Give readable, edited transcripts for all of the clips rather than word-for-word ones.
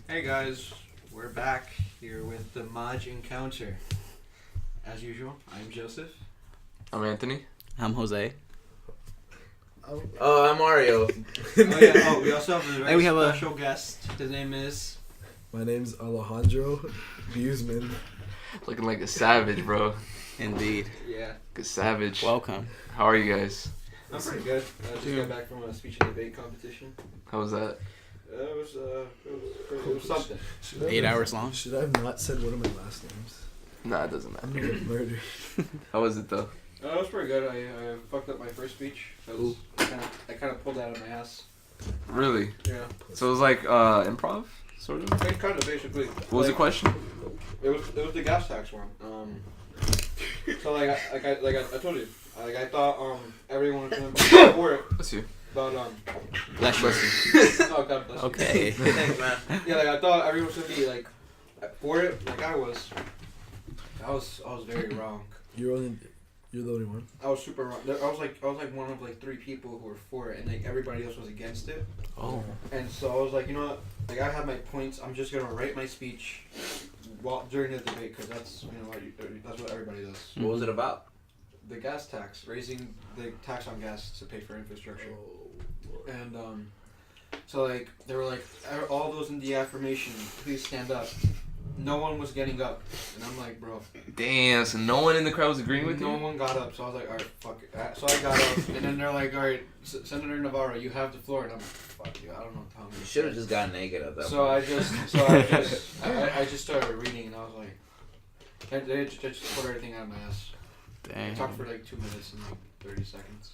Hey guys, we're back here with the M.A.J.J Encounter. As usual, I'm Joseph. I'm Anthony. I'm Jose. Oh, I'm Mario. We also have a very we have a- special guest. His name is... My name's Alejandro Buseman. Looking like a savage, bro. Indeed. Yeah. Like a savage. Welcome. How are you guys? I'm pretty good. I just got back from a speech and debate competition. How was that? It was something. 8 hours long. Should I have not said one of my last names? Nah, it doesn't I'm matter. gonna get murdered. How was it though? It was pretty good. I fucked up my first speech. I kind of pulled that out of my ass. Really? Yeah. So it was like improv, sort of. It kind of basically. What was the question? It was the gas tax one. So I told you, I thought everyone was gonna be for it, Let's see. but Bless you. oh God bless you. Okay. Thanks, man. Yeah, I thought everyone was gonna be for it, like I was. I was very wrong. You're the only one. I was super wrong. I was like one of 3 people who were for it, and everybody else was against it. Oh. And so I was like, you know what? I have my points. I'm just gonna write my speech during the debate because that's that's what everybody does. What was it about? The gas tax, raising the tax on gas to pay for infrastructure. And so they were like, all those in the affirmation, please stand up. No one was getting up, and I'm like, bro. Damn. So no one in the crowd was agreeing with No you? one got up, so I was like, alright, fuck it. So I got up, and then they're like, alright, Senator Navarro, you have the floor, and I'm like, fuck you, I don't know what to tell me. You should have just gotten naked at that So point. I just started reading, and I was like, I just pulled everything out of my ass. I Dang. talked for 2 minutes and 30 seconds.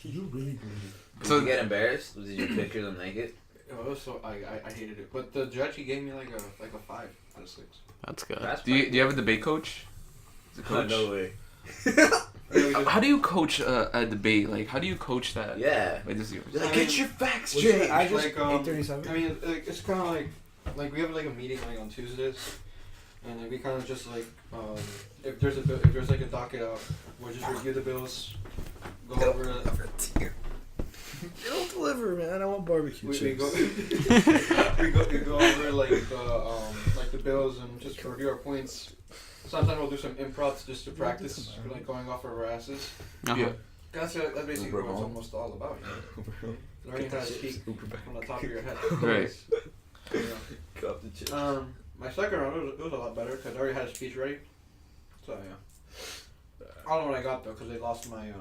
You really great. Did you get embarrassed? Did you picture them naked? It was so I hated it, but the judge he gave me like a 5 out of 6. That's good. That's Do you have a debate coach? Is it coach? No way. How do you coach a debate? Like, how do you coach that? Yeah. Like, this is yours. Like, get your facts Was it straight. I just Like, 8:37? I mean, it's kind of like we have a meeting on Tuesdays, and we kind of just if there's a docket out, we'll just review the bills, go over it. They don't deliver, man. I want barbecue We chips. go we go over the bills and just review our points. Sometimes we'll do some improvs just to practice, going off of our asses. Uh-huh. That's basically what it's almost all about. Learning how to speak from the top of your head. Right. Cup the chips. My second round it was a lot better because I already had a speech ready. So yeah. I don't know what I got though because they lost my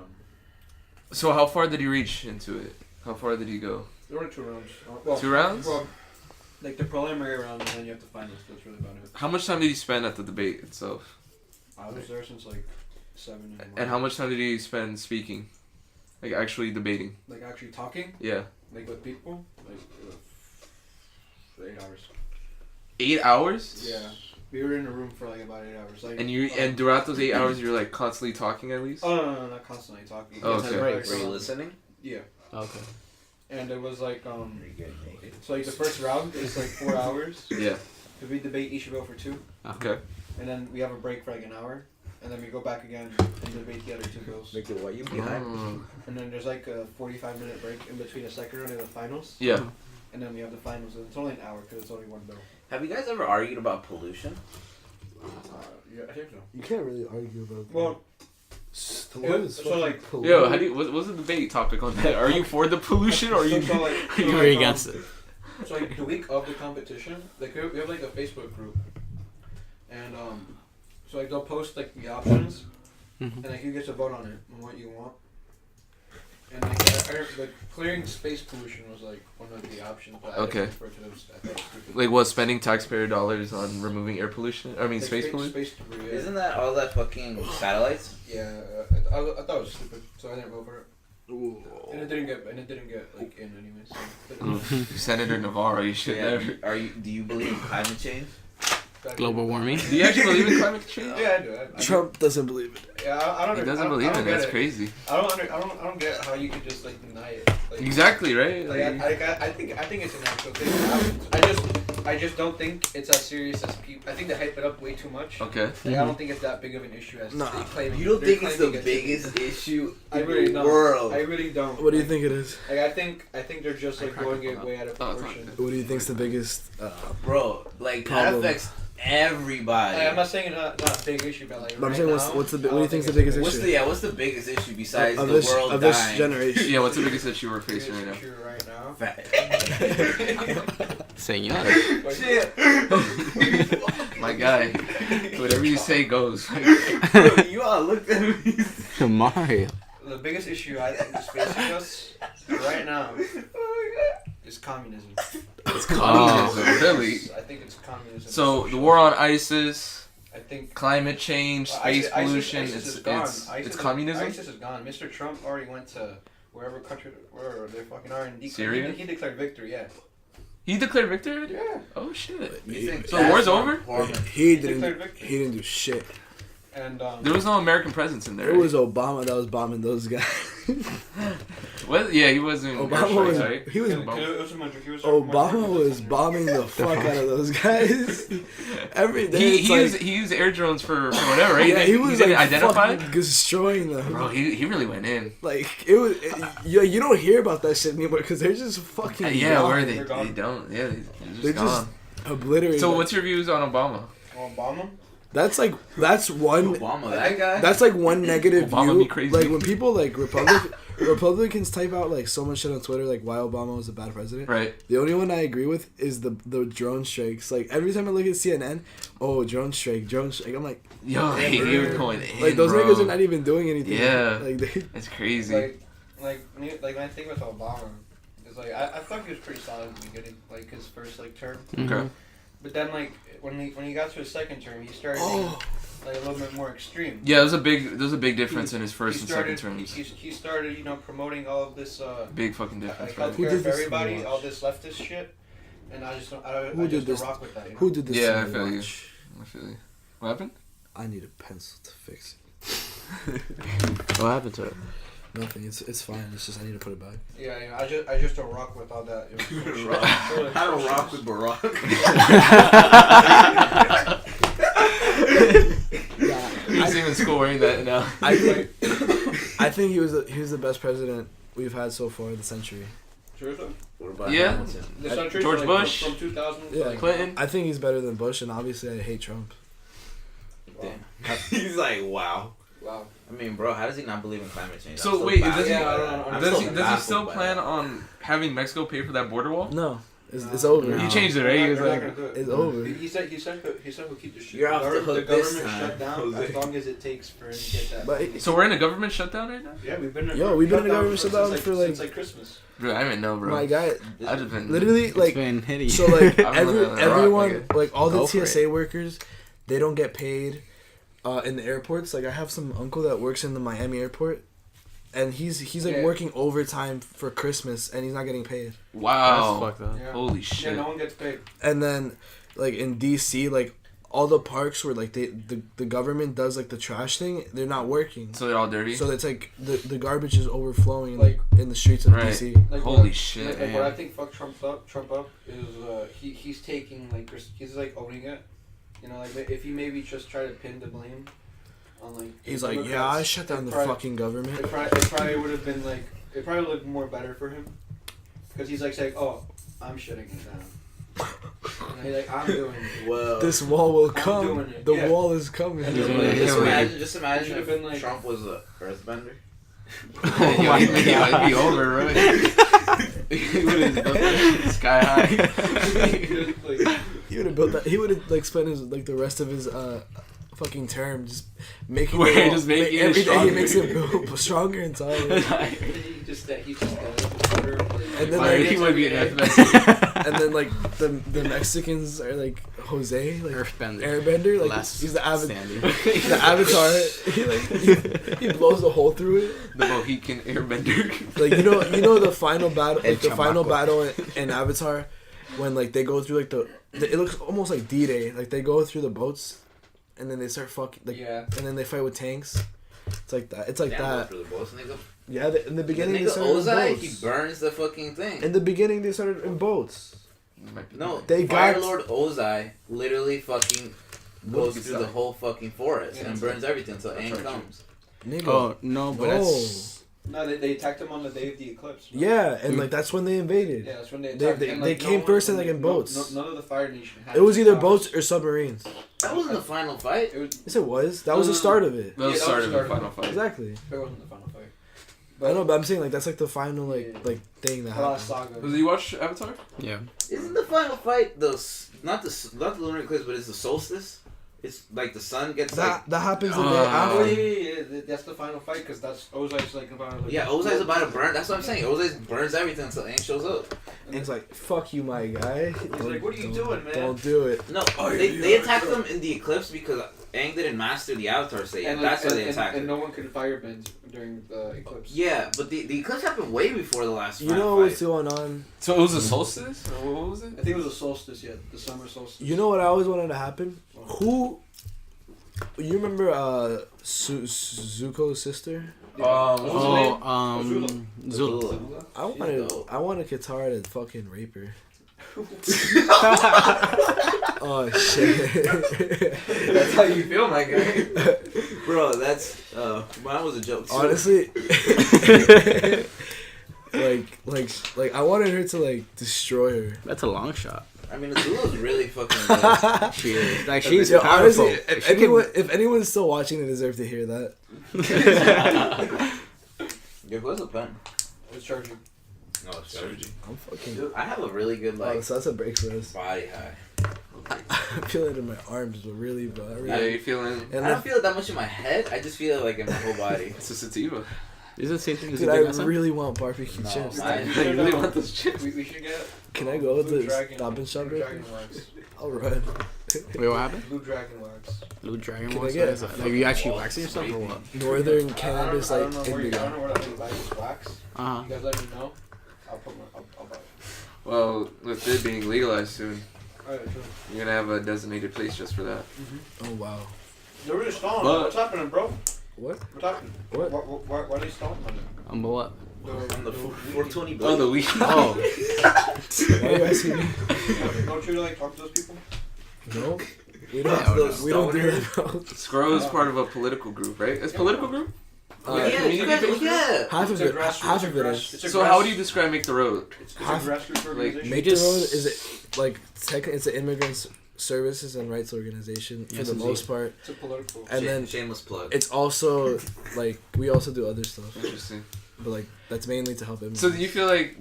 So how far did you reach into it? How far did you go? There were 2 rounds. 2 rounds? Well, the preliminary round and then you have the finals. That's really about it. How much time did you spend at the debate itself? I was there since 7. And how much time did you spend speaking? Like actually debating? Actually talking Yeah. with people 8 hours. 8 hours? Yeah. We were in a room for about 8 hours. And throughout those 8 hours you're constantly talking at least? Oh no, not constantly talking. Oh, It's okay. Were you listening? Yeah. Okay. And it was Are you getting naked? so the first round is 4 hours. Yeah. Because we debate each vote for 2, Okay. and then we have a break for an hour, and then we go back again and debate the other 2 bills. Make it what you behind. Oh. And then there's a 45-minute break in between the second round and the finals. Yeah. And then we have the finals, and it's only an hour because it's only 1 bill. Have you guys ever argued about pollution? Yeah, I think so. You can't really argue about that. Well, What is so, fucking polluted? Yo, how do you, what's the debate topic on that? Are you for the pollution or are you? You were against it. So the week of the competition, we have a Facebook group, and so they'll post the options, Mhm. and you get to vote on it on what you want. And clearing space pollution was one of the options, but I Okay. referred to those. I thought it was stupid. Like what? Spending taxpayer dollars on removing air pollution? I mean space pollution. Space debris. Yeah. Isn't that all that fucking satellites? Yeah, I thought it was stupid, so I didn't vote for it. And it didn't get in anyway. So. Senator Navarro, you should never. Do you believe in climate change? Global warming. Do you actually believe in climate change? Yeah, I do. I Trump doesn't believe it. Yeah, I don't. He I doesn't don't- believe I don't in it. get That's crazy. I don't get how you could just deny it. Exactly right. I think it's an actual thing that happens. I just don't think it's as serious as people. I think they hype it up way too much. Okay. Like, I don't think it's that big of an issue as Nah. they claim. You don't they're think it's the claiming biggest issue I in really the don't. world? I really don't. What do you think it is? Like I think they're just like blowing it way out of proportion. What do you think's the biggest? Bro, like Problem. that affects everybody. Like, I'm not saying it's not a big issue, but like But I'm right saying, now, what do you I don't think's the think biggest it's issue? What's the biggest issue besides of the this world of this dying? generation? Yeah, what's the biggest issue we're a big facing right now? issue right now. Saying yes. Like, My guy, whatever you say goes. Bro, you all looked at me. Mario. the biggest issue I think is facing us right now is communism. It's communism, really. I think it's communism. So the war on ISIS, I think climate change, space pollution, ISIS is gone. it's communism. ISIS is gone. Mr. Trump already went to wherever country, where they fucking are, and Syria? he declared victory. Yeah. He declared victory. Yeah. Oh shit. You think So the that's war's more over? important? He Declared didn't. victory. He didn't do shit. And There was no American presence in there. It was Obama that was bombing those guys. What? Yeah, he wasn't. Obama was. right? He was. Obama Was bombing the fuck out of those guys every day. He used air drones for whatever, right? Yeah, he was didn't like identify. fucking destroying them. Bro, he really went in. Like you don't hear about that shit anymore because they're just fucking. Yeah, gone. where they They're gone. don't. Yeah, they're They're just just gone. obliterated. So what's your views on Obama? Obama. That's one. Obama, that guy. That's like one negative Obama view. be crazy. Like when people like Republicans type out like so much shit on Twitter, like why Obama was a bad president. Right. The only one I agree with is the drone strikes. Like every time I look at CNN, oh drone strike. I'm like, Yo, he was going in, like those bro. niggas are not even doing anything. Yeah. Like they. It's crazy. Like when I think with Obama, is like I thought he was pretty solid at the beginning, like his first like term. Okay. But then like when he got to his second term, he started being, like a little bit more extreme. Yeah, there's a big difference in his first and second terms. He started promoting all of this big fucking difference, right? healthcare did for this everybody, so much? all this leftist shit, and I just don't rock with that. You know? Who did this? Yeah, so I feel you. much? I feel you. What happened? I need a pencil to fix What happened to it? it. Nothing. It's fine. It's just I need to put it back. Yeah, I just don't rock with all that. I don't rock with Barack. He's even school wearing that now. I think he was the best president we've had so far in the century. Seriously? What about Yeah. Hamilton? The century George like, Bush? from 2000. Yeah. like, Clinton. I think he's better than Bush, and obviously I hate Trump. Wow. He's like, wow. Wow. I mean, bro, how does he not believe in climate change? So I'm wait, baffled does he- by Yeah, I that. don't know. I'm Does so he baffled still by plan that. on having Mexico pay for that border wall? No, it's over. No. He changed it, right? He was They're not like, gonna do it. It's over. He said he'll keep the shit. You're off the the hook this government time, shut down Jose. as long as it takes for him to get that. But so we're in a government shutdown right now? Yeah, we've been in Yo, we've been in a government since, shutdown for, like- since like Christmas. Bro, I didn't know, bro. my guy, I've just been literally It's like been hitting. so like I'm living on a rock, everyone nigga. like all the Go for TSA workers, they don't get paid in the airports. Like I have some uncle that works in the Miami airport, and he's like Yeah. working overtime for Christmas, and he's not getting paid. Wow. That's fucked up. Yeah. Holy Yeah, shit. no one gets paid. And then like in DC, like all the parks where like the government does like the trash thing, they're not working. So they're all dirty? So it's like the garbage is overflowing Like- in the streets of Right. DC. Like Holy what, shit. Like what I think fucked Trump up is he's taking like he's like owning it. You know, like if he maybe just tried to pin the blame on like He's like, Democrats, yeah, I shut down the fucking government. It probably would have been like it probably looked more better for him because he's like saying, oh, I'm shutting it down. And he's like, I'm doing it. Well, This wall will I'm come. doing it, The yeah. wall is coming. And He's then, gonna like, hit just me. imagine Should've if been like- Trump was a earthbender. Yo, it'd be over, right? He would have built that sky high. like, He would have built that. He would have like spent his like the rest of his fucking term just making Wait, the wall, just making it every day stronger. he makes it build stronger and taller. he's just And then Like, like, he would be an FMS. and then like the Mexicans are like Jose, like Earthbender. Airbender, like Last he's the standing. the Avatar. He blows a hole through it. The Mohican airbender. Like you know the final battle, El like the final Chamaco. battle in Avatar, when like they go through like it looks almost like D-Day. Like they go through the boats, and then they start fucking like, Yeah. and then they fight with tanks. It's like that. It's like that. For the boss, nigga. Yeah, in the beginning they Nigga started in Ozai, boats. he burns the fucking thing. In the beginning they started in boats. Might be No, They got- Fire Lord Ozai literally fucking goes Gets through that. the whole fucking forest Yeah, and it's burns everything until Aang right. comes. Nigga. Oh no, but No. that's No, they attacked him on the day of the eclipse. No? Yeah, and like that's when they invaded. Yeah, that's when they They- attacked. they- and, they like, came first and, like, in boats. None of the Fire Nation had It was either powers. boats or submarines. That wasn't the final fight. It was. Yes, it was. That was the start of it. That was Yeah, that start was of the the start final of fight. Exactly. It wasn't the final fight. I know, but I'm saying like that's like the final like Yeah. like thing that The last happened. saga. Was you watch Avatar? yeah. Isn't the final fight not the lunar eclipse, but it's the solstice? It's like the sun gets That happens the day Oh, after. yeah, that's the final fight because that's Ozai's like about. Like, yeah, Ozai's about to burn. That's what I'm saying. Ozai burns everything until Aang shows up. And it's like, fuck you, my guy. He's like, what are you doing, man? Don't do it. No, they attacked them in the eclipse because Aang didn't master the Avatar state. And That's why they and, attacked and him. no one could firebend during the eclipse. Yeah, but the eclipse happened way before the last You final know fight. what's going on? So it was a solstice? Or what was it? I think it was a solstice. Yeah, the summer solstice. You know what I always wanted to happen? Who? You remember Zuko's sister? Oh, Zula. Zula. I want a Katara to fucking rape her. Oh shit. That's how you feel, my guy. Bro, that's mine was a joke too. Honestly, like I wanted her to like destroy her. That's a long shot. I mean, Azula's really fucking good. She is. Like, she's Yo, powerful. honestly, if She can- if anyone's still watching, they deserve to hear that. Yo, who has a pen? It's charging. No, it's strategy. I'm fucking. Dude, I have a really good Oh, so that's a break for us. body high. I feel it in my arms, but really, bro. Yeah, you feeling? And I like, don't feel it that much in my head. I just feel it like in my whole body. It's a sativa. Is it the same thing as dude, you I did last time? really want barbecue No, chips. man. You really want those chips? We should get. Can I go to Blue the Dragon- Stop and Shop Blue real Dragon quick? wax. I'll run. Wait, what happened? Blue Dragon wax. Blue Dragon Can I wax? get What is that? Like, you actually waxing yourself or what? Northern cannabis, I like don't know where you. I indigo. don't know where that thing buys this wax. Uh-huh. You guys let me know. I'll buy it. Well, with it being legalized soon, Alright, true. you're gonna have a designated place just for that. Oh wow. They're really stalling. But- What's happening, bro? What? What's happening? What? Why are they stalling on it? But what? On the 420 Oh, blade. the weed. Oh. Why you asking me? Don't you like talk to those people? No. We Yeah, don't. We don't do that, bro. Scro is part of a political group, right? It's a political group? Uh, Yeah, you guys, yeah. Half of It's a it. grassroots- Half it's a of it grass- is. it's a So grass- how do you describe Make the Road? It's a half- grassroots organization. Make Just- the Road is it like it's an immigrant services and rights organization for Yes, the indeed. most part, It's a political. and then Shameless plug. it's also like we also do other stuff, Interesting. but like that's mainly to help immigrants. So do you feel like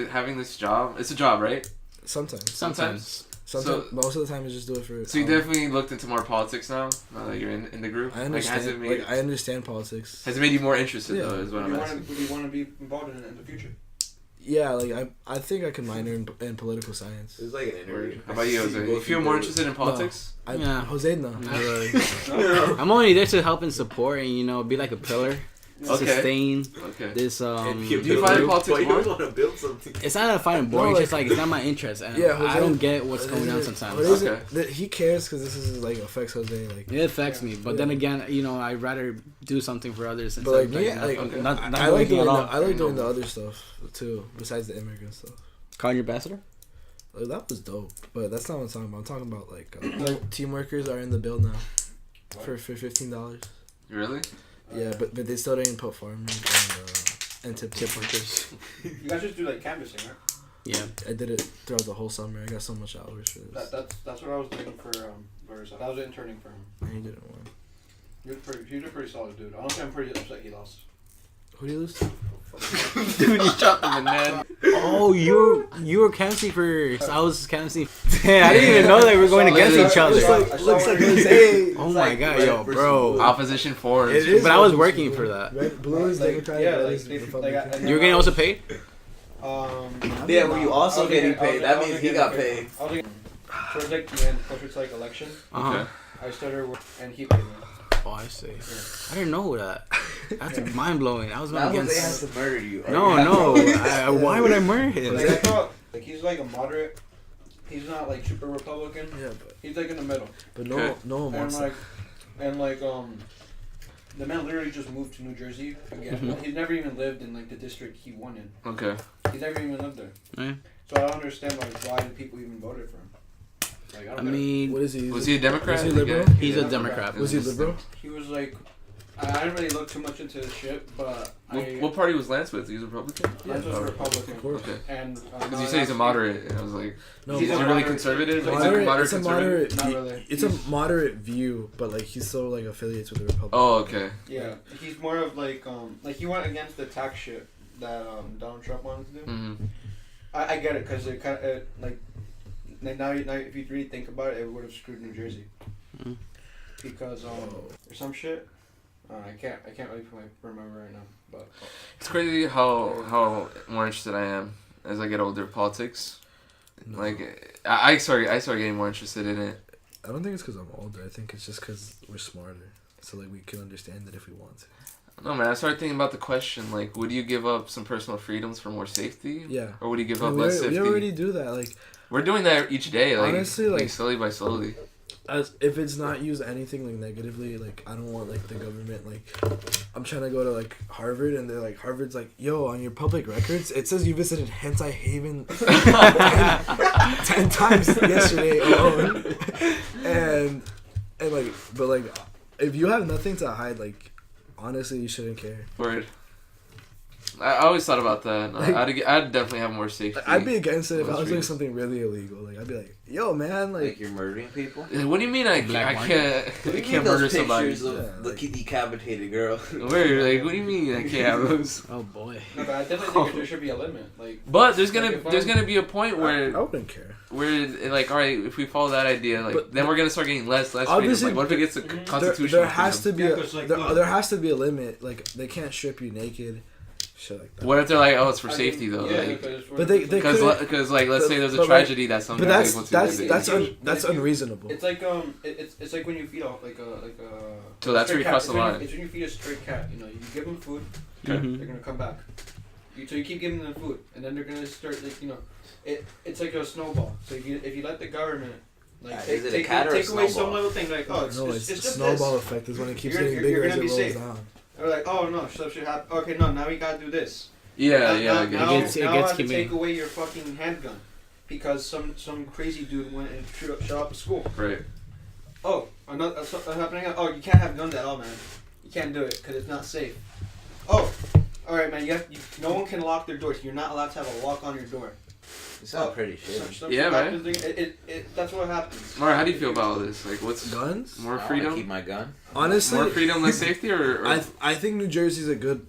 having this job? It's a job, right? Sometimes. Sometimes. Sometimes. Most of the time, I just do it for. So you definitely looked into more politics now that you're in the group. I Like, has understand. it made I understand politics. has it made you more interested Yeah. though? Is what I'm asking. Do you want to be involved in the future? Yeah, like I think I can minor in political science. It was like an interview. How about you, Jose? You feel more interested in politics? Yeah. Jose, no. Not really. No. I'm only there to help and support and, you know, be like a pillar. Okay. Sustain Okay. this, Do you find politics you boring? want to build something. It's not that I find it boring, No, it's just like- like, it's not my interest. And Yeah, I Jose- don't get what's going on sometimes. Jose, Okay. he cares because this is like affects Jose. Like, It affects me, but then again, you know, I'd rather do something for others. but like instead me, of, like Okay. not I like doing doing at all. I like doing the other stuff too, besides the immigrant stuff. Calling your ambassador? Like, that was dope, but that's not what I'm talking about. I'm talking about like team workers are in the bill now for $15. Really? Yeah, but they still didn't put farming and tip workers. You guys just do like canvassing, right? Yeah. I did it throughout the whole summer. I got so much hours for this. That's what I was doing for Versa. I was interning for him. I didn't win. He was a pretty solid dude. Honestly, I'm pretty upset he lost. Who do you lose to? Dude, you chopped him in man. Oh, you were canvassing for. I was canvassing. Yeah, I didn't even know they were going against each other. Looks like Jose. Oh my god, yo, bro. Opposition force. It is But I was Republican. working for that. Red, blue is Like, Democratic. yeah, red like, is they- Republican. like, and You were getting also paid? Yeah, were you also I was getting I was- paid? I That was means he getting got paid. I was getting, towards like the end, closer to like election, Uh huh. Okay. I started and he paid me. Oh, I see. I didn't know that. That's mind blowing. I was Now going Jose has against. to murder you. No. Why would I murder him? Like I thought, like he's like a moderate. He's not like super Republican. Yeah, but He's like in the middle. no, Okay. no one And wants like, the man literally just moved to New Jersey again. Mhm. He's never even lived in like the district he won in. Okay. He never even lived there. Yeah. So I don't understand why the people even voted for him. Like, I mean, What is he? Was he a Democrat? Was he liberal? he's a Democrat. Was he liberal? He was like, I didn't really look too much into his shit, but What party was Lance with? He was Republican? Lance was a Republican. Of course. Okay. And Because you say he's a moderate, and I was like, No, is he really conservative? He's moderate, like it's a conservative? moderate. Not really. It's a moderate view, but like he's so like affiliates with the Republican. Oh, okay. Yeah, he's more of like he went against the tax shit that Donald Trump wanted to do. Mm-hmm. I get it because it kind of like now if you really think about it, it would have screwed New Jersey because there's some shit. I can't really remember right now, but It's crazy how more interested I am as I get older in politics. No. Like, I started getting more interested in it. I don't think it's because I'm older. I think it's just because we're smarter. So like we can understand it if we want to. No, man, I started thinking about the question, like, would you give up some personal freedoms for more safety? Yeah. Or would you give I up mean, less safety? we already do that. Like We're doing that each day, like, Honestly, like- slowly by slowly. as if it's not used anything like negatively, like I don't want like the government like I'm trying to go to like Harvard and they're like Harvard's like, yo, on your public records it says you visited Hentai Haven 10 times yesterday alone. and like but like if you have nothing to hide, like honestly you shouldn't care. Word. I always thought about that. Like- I'd definitely have more safety. Like, I'd be against it if I Most was doing reasons. something really illegal. Like I'd be like, yo man, Like like you're murdering people. What do you mean I Black can't What do you can't mean those murder somebody? pictures of Yeah, the like- decapitated girl? Where? Like, what do you mean I can't have those? Oh boy. no, but I definitely think there should be a limit. Like, But there's Like, gonna if be a point I where wouldn't care. like, all right, if we follow that idea, like, But- then we're gonna start getting less freedom. Obviously, Like, what if it gets a there- constitutional There has to freedom? be Yeah, 'cause, like, there, look- there has to be a limit. Like they can't strip you naked, shit like that. What if they're like, oh, it's for I safety mean, though? yeah, Like, But they couldn't- because like, let's say there's a but, like, tragedy that But someone's that's able to that's do. that's If you- that's if you- unreasonable. It's like it's like when you feed a like a. So that's where you stray cross cat. the line. It's when you feed a stray cat. You know, you give them food, Okay. they're gonna come back. So you keep giving them food, and then they're gonna start like it's like a snowball. So if you let the government like Is it a cat or a take away some snowball? little thing like it's no, just it's this. snowball effect is when it keeps You're- getting you're bigger as gonna it be rolls safe. down. Or like no stuff should happen. Okay, no, now we gotta do this. Yeah, Now, yeah. I now, get now, it. It gets now I have to keeping- take away your fucking handgun because some crazy dude went and shot up a school. Right. Oh, another happening. Oh, you can't have guns at all, man. You can't do it because it's not safe. Oh, all right, man. No one can lock their doors. You're not allowed to have a lock on your door. You sound pretty shitty. Some Yeah, shit man. happens, that's what happens. Mara, how do you feel about all this? Like, what's Guns? more I wanna freedom? keep my gun. Honestly, More freedom, less safety, or I think New Jersey's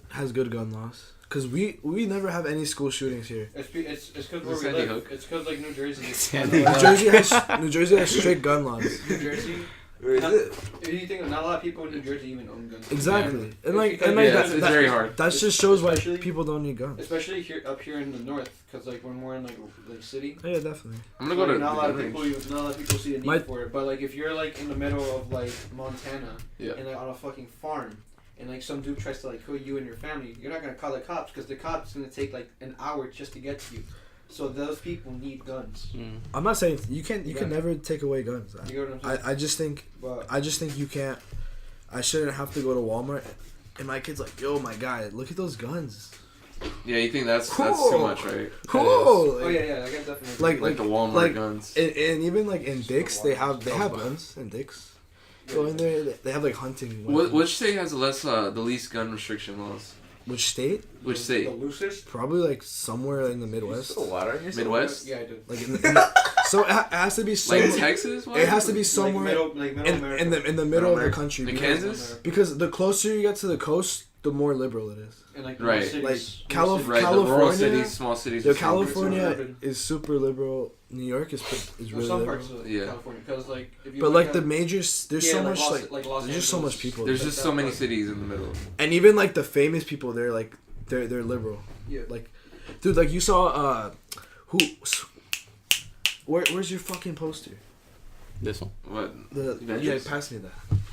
has good gun laws because we never have any school shootings here. It's because where we Sandy live. Hook? It's because like New Jersey. Sandy New Jersey has strict gun laws. New Jersey. Where is Not- it? If you think not a lot of people in New Jersey even own guns. Exactly, and like Because- and like yeah, that, it's that, very hard. that just shows why Especially- people don't need guns. Especially up here in the north, because like we're more in like city. Yeah, definitely. I'm gonna go to not a lot of the people. range. Not a lot of people see the need My- for it. But like if you're like in the middle of like Montana Yeah. and like on a fucking farm, and like some dude tries to like kill you and your family, you're not gonna call the cops because the cops gonna take like an hour just to get to you. So those people need guns. I'm not saying you can Yeah. never take away guns. You know what I'm saying? I just think But you can't. I shouldn't have to go to Walmart, and my kid's like, "Yo, my guy, look at those guns." Yeah, you think that's too Cool. much, right? Cool. oh yeah, I guess definitely. Like the Walmart like- guns. And even like in Dick's, they have guns in Dick's. Go in there, they have like hunting. weapons. Which state has the least gun restriction laws? Which state? Which The state? loosest. Probably like somewhere in the Midwest. Still water in your Midwest? Yeah, I do. Like so it has to be Like somewhere. Texas? It has to be somewhere Like middle America. in the middle of the America. country. In because- Kansas? Because the closer you get to the coast, the more liberal it is. And like Right. cities, Like, cities. Right, the rural California- cities, small cities. Yo, are super- California urban. is super liberal. New York is Well, really some liberal. parts of Yeah. California, because like if you But look like at- the majors, there's yeah, so like much Los, like Los there's just so Angeles. much people. There's Like just that so many part. cities in the middle. And even like the famous people, they're like they're liberal. Yeah. Like, dude, like you saw where's your fucking poster? This one. What? Yeah, Avengers? pass me that.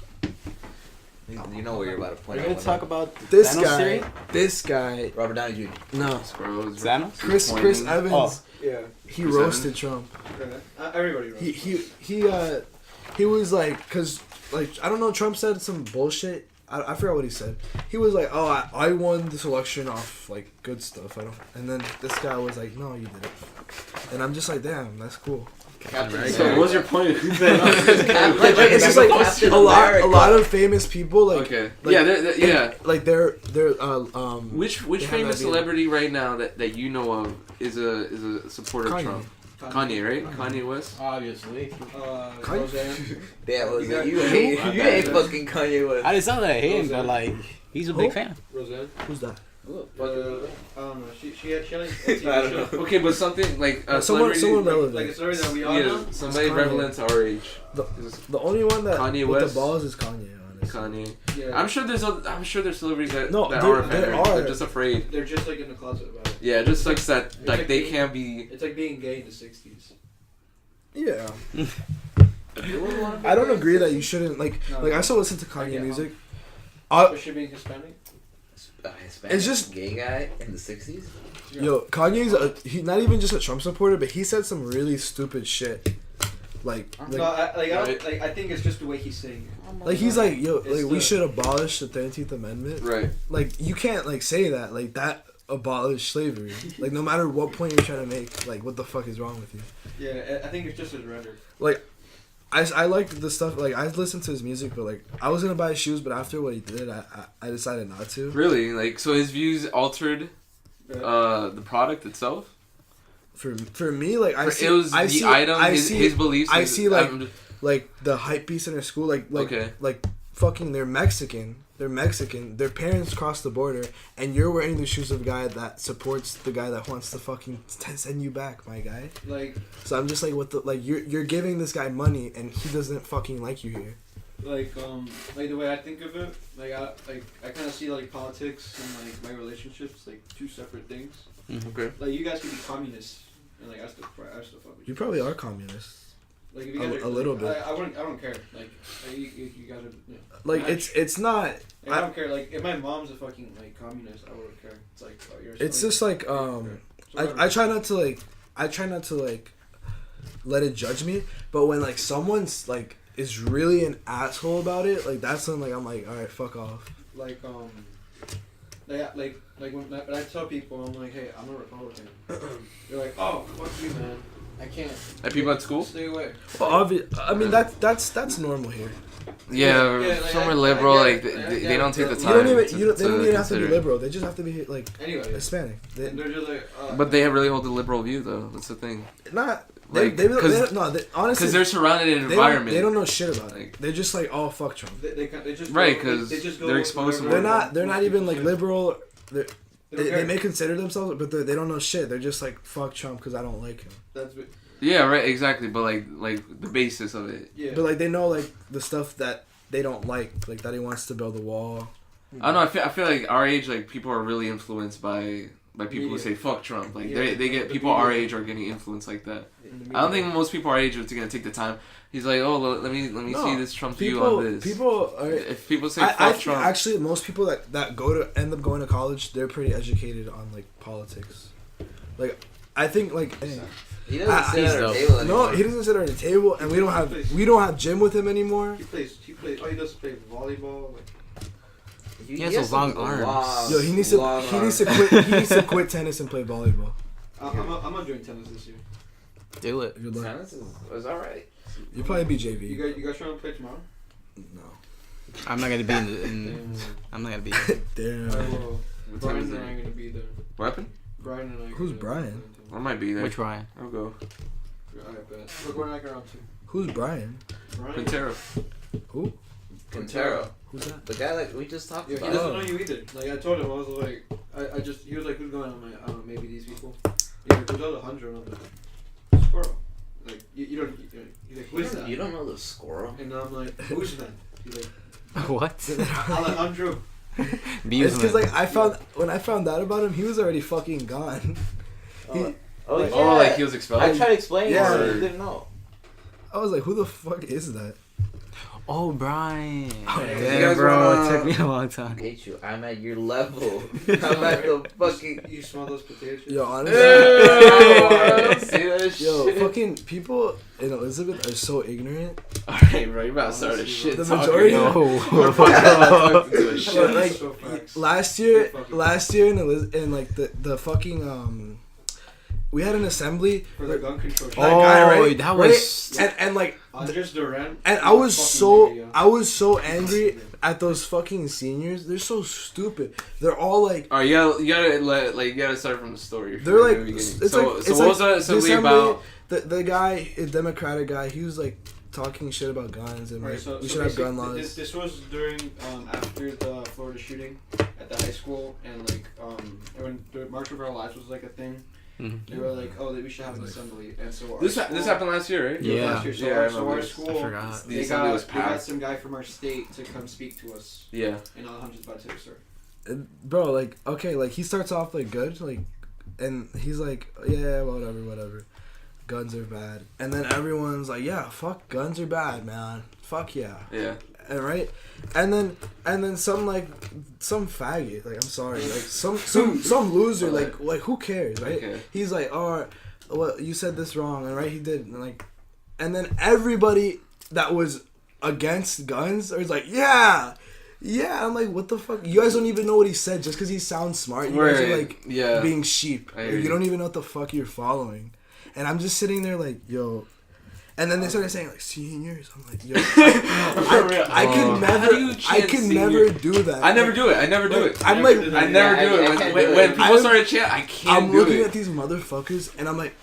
You know where you're about to point We're out. gonna talk about This Thanos guy, theory? this guy, Robert Downey Jr. no, Squirrels. Thanos? Chris Pointing. Evans, Oh. Yeah. he Chris roasted Trump. Everybody. He was like, cause like I don't know, Trump said some bullshit I forgot what he said. He was like, oh, I won this election off like good stuff. I don't. And then this guy was like, no, you didn't. And I'm just like, damn, that's cool. So what's your point? It's just like a lot of famous people like. Okay. Like, yeah. Like they're Which they have famous that celebrity right now that you know of is a supporter of Trump? Kanye, right? Kanye West. Obviously. Roseanne. Yeah, Roseanne. You You hate fucking Kanye West. I didn't sound that hate him, but like he's a big fan. Roseanne. Who's that? I don't know. She had like a TV I don't show. know. Okay, but something like a someone celebrity, relevant. Like a story that we all know. somebody Kanye. relevant to our age. The only one that Kanye with West. the balls is Kanye. Honestly. Kanye. Yeah. I'm sure there's celebrities that No, that there- are there offended. are. They're just afraid. They're just like in the closet about it. Yeah, it just sucks that It's like like they being- can't be. It's like being gay in the '60s. Yeah. I don't agree that you shouldn't like. No. Like I still listen to Kanye Yeah. music. Especially being Hispanic. Hispanic It's just- gay guy in the 60s. Yo, Kanye's he not even just a Trump supporter, but he said some really stupid shit. Like No, I think it's just the way he's saying it. like he's like, yo, It's like we the- should abolish the 13th Amendment. Right. Like you can't like say that like that abolish slavery. Like no matter what point you're trying to make, like what the fuck is wrong with you? Yeah, I think it's just his rhetoric. Like I liked the stuff like I listened to his music, but like I was gonna buy shoes, but after what he did, I decided not to. Really, like so his views altered the product itself. For me, like I see, It was I the see, item, I his, see, his beliefs. I his- see like the hype piece in their school, like Okay. like fucking they're Mexican. They're Mexican. Their parents crossed the border, and you're wearing the shoes of a guy that supports the guy that wants to fucking send you back, my guy. Like So I'm just like, what the like you're giving this guy money, and he doesn't fucking like you here. like the way I think of it, I kind of see like politics and like my relationships like two separate things. Okay. Like you guys could be communists, and like I still fuck with You probably are communists. Like if you guys a little bit. I don't care. Like you guys are. You know, Like it's not. like, I don't care. Like if my mom's a fucking like communist, I wouldn't care. It's like you're. It's just like I try not to like let it judge me, but when like someone's like is really an asshole about it, like that's when like I'm like, all right, fuck off. like when I tell people, I'm like, hey, I'm a Republican. They're like, oh, fuck you, man. I can't. At people at school? Stay away. Well, I mean that's normal here. Yeah, like, somewhere I liberal, get like it. they don't take the You time. don't even they don't even have to be consider. liberal. They just have to be like Anyway, Hispanic. and they're just like. But they really hold a liberal view, though. That's the thing. Not Like, they cause- no they, honestly Because they're surrounded in an environment. they don't know shit about Like- it. They're just like, oh fuck Trump. They just Right, go- 'cause they just go they're with exposed to whatever- They're not even like liberal. They don't They care. may consider themselves, but they don't know shit. They're just like, fuck Trump because I don't like him. That's what- Yeah, right, exactly. But like the basis of it. yeah. But like they know like the stuff that they don't like that he wants to build a wall. I don't know. I feel like our age, like people are really influenced by people who Media. say fuck Trump. Like Yeah, they get the people our media. age are getting influenced like that. In the I don't media. think most people our age are gonna take the time. He's like, oh, let me No, see this Trump view on this. People are. If people say I fuck think Trump, actually most people that go to end up going to college, they're pretty educated on like politics. Like I think like. He doesn't sit he's at our dope. table anymore. No, he doesn't sit at the table, and we don't have gym with him anymore. He plays. All he does is play volleyball. Like, He has those long arms. Yo, he needs to quit tennis and play volleyball. I'm not doing tennis this year. Do it. Good luck. Tennis is alright. You'll probably be You JV. guys trying to play tomorrow? No. I'm not gonna be in I'm not gonna be there. Damn. Well, What time Brian is and I are it? gonna be there. What happened? Brian and I. are Who's gonna- Brian? I might be there. Which Ryan? I'll go. Alright, bet. We're going back around too. Who's Brian? Brian. Quintero. Who? Quintero. Who's that? The guy that we just talked Yeah, he about. doesn't know you either. Like I told him, I was like, he was like, who's going? I'm like, I don't know, maybe these people. He's like, who's Alejandro? And I'm like, Squirrel. Like you don't. He's like, who is that? You don't know the squirrel? And I'm like, who's that? He's like, What? Alejandro. It's Buseman. because like when I found out about him, he was already fucking gone. He- Oh, Like- yeah. Oh, like he was expelled. I tried explaining Yeah. it, but he didn't know. I was like, who the fuck is that? Oh, Brian. Oh, yeah. Yeah, You guys bro. wanna- It took me a long I time. hate you. I'm at your level. I'm at the fucking. You smell those potato chips? Yo, honestly. See that Yo, shit? fucking people in Elizabeth are so ignorant. Alright, bro, you about to start a shit The talking. majority- We're fucking into a But, shit. like So facts. last year in like the fucking we had an assembly. For the gun control. That Oh, guy, right? that Right? was. And like Andres Duran. and I was so angry at those fucking seniors. They're so stupid. They're all like Alright, you gotta start from the story. they're like From the beginning. it's so like what it's was like the assembly the about? The guy, a Democratic guy, he was like talking shit about guns and Right, like so, we so should have gun basically, laws. This was during after the Florida shooting at the high school, and like and when the March for Our Lives was like a thing, they were like, oh, we should have an assembly, and so our This school, happened last year, right? Yeah. last year, so, Yeah, I our, remember our this. school, I forgot. The they assembly was got, we got packed. some guy from our state to come speak to us, Yeah. and Alejandro's about to take a story. Bro, like okay, like he starts off like good, like, and he's like, yeah, whatever. Guns are bad, and then everyone's like, yeah, fuck, guns are bad, man. Fuck yeah. Yeah. And right, and then some faggot, like I'm sorry, like some loser, like who cares, right? Okay. He's like, oh, well, you said this wrong, and right, he did, and like, and then everybody that was against guns is like, yeah. I'm like, what the fuck? You guys don't even know what he said just because he sounds smart. You guys are like Yeah. being sheep. I Like, hear you you. don't even know what the fuck you're following. And I'm just sitting there like, yo. And then they started saying like seniors. I'm like, yo, I can How do you never, I chant can senior? never do that. I never do it. I never do it. I'm like, I never do it. When people I'm- start a chant, I can't I'm do looking it. at these motherfuckers and I'm like,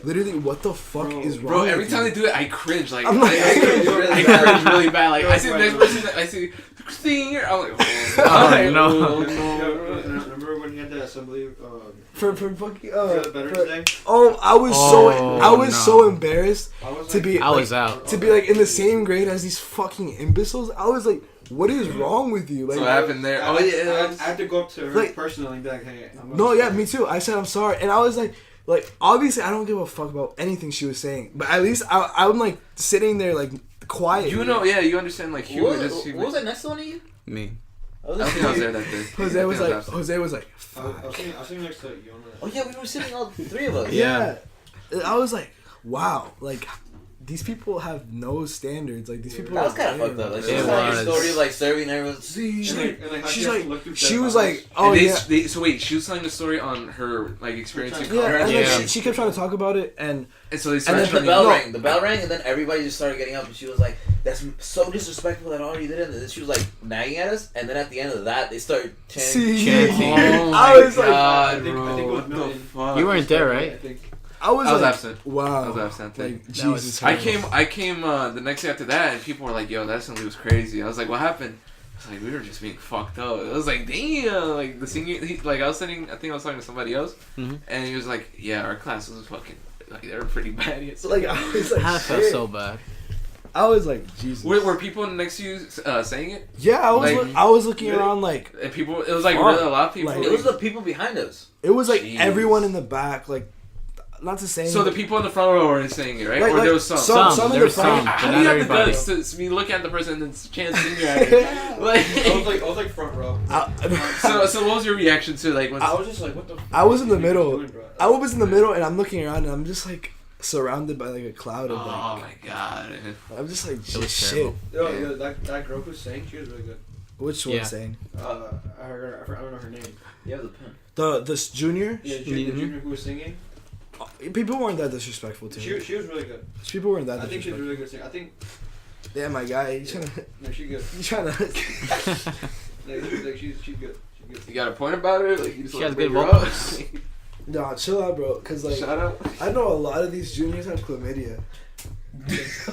literally, what the fuck is wrong? Bro, every with time you? they do it, I cringe. Like, I'm I like- cringe really bad. Like, I see the next Right. person, I see senior. I'm like, Oh, no. Remember when you had that assembly for fucking for the Veterans Day? I was Oh, so embarrassed I was to like, be I was out. to be like in the same grade as these fucking imbeciles. I was like, what is wrong with you? Like, So what happened there? Oh, I yeah. had to go up to her Like- personally and be like, hey, I'm no, yeah, me too. I said I'm sorry, and I was like, obviously I don't give a fuck about anything she was saying, but at least I'm like sitting there like quiet. You know, yeah, you understand, like, What humor. was, what was that next one to you? Me. I was I don't think I was there that day. Jose was I think I like, Jose was like, I was sitting next to Yona. Oh yeah, we were sitting all three of us. yeah. I was like, wow, like these people have no standards. Like these people. That was are kind of lame. fucked up. Like, she It was telling your was. story of like serving everyone. She's like, how she's she has to like, look through she dead was bodies. like, oh And yeah. so wait, she was telling the story on her, like, experience in Yeah, Yeah, college. and Yeah. then she kept trying to talk about it, and And so they And started then And the turning. bell No. rang. The bell rang, and then everybody just started getting up, and she was like, "That's so disrespectful that all you did." And then she was like nagging at us, and then at the end of that, they started chanting. see, Oh I my was like, God, I think bro, it was what the Milton. fuck? You weren't there, I right? think. I was I was like, absent. wow, I was absent. like That was Jesus. I Christ. came the next day after that, and people were like, "Yo, that assembly was crazy." I was like, "What happened?" I was like, "We were just being fucked up." I was like, "Damn!" Like the senior, like I was sitting, I think I was talking to somebody else, Mhm. and he was like, "Yeah, our class was fucking like they were pretty bad." So, like I was like, I felt shit. so bad. I was like, Jesus. Were people next to you saying it? Yeah, I was like- I was looking Really? around like And people, it was like Fuck. really a lot of people. Like, were It was the people behind us. it was like Jeez. everyone in the back, like not to say. so the people in the front row were saying it, right? Like- or like there was some. some in there the was front. some, How but do you not have the everybody. guts to me look at the person and then chant senior at it? Like, I was like front row. so what was your reaction to like when? I was just like, what the? I was in the fuck are you middle. doing, bro? I was in the middle, and I'm looking around, and I'm just like surrounded by like a cloud of Oh like. my god! I'm just like, It was shit. terrible. Yo, Yeah. yo, that girl who's saying she was really good. Which one Yeah. saying? I don't know her name. You have the pen. This junior. Yeah, the junior who was singing. People weren't that disrespectful to me. She was really good. People weren't that I think she was disrespectful. really good singer. I think Yeah, my guy. You trying to? no, she good. You trying to? Like she's good. She's good. You got a point about her? Like you just She wanna has bring good her up? vocals. Nah, chill out, bro. Cause like Shout out. I know a lot of these juniors have chlamydia.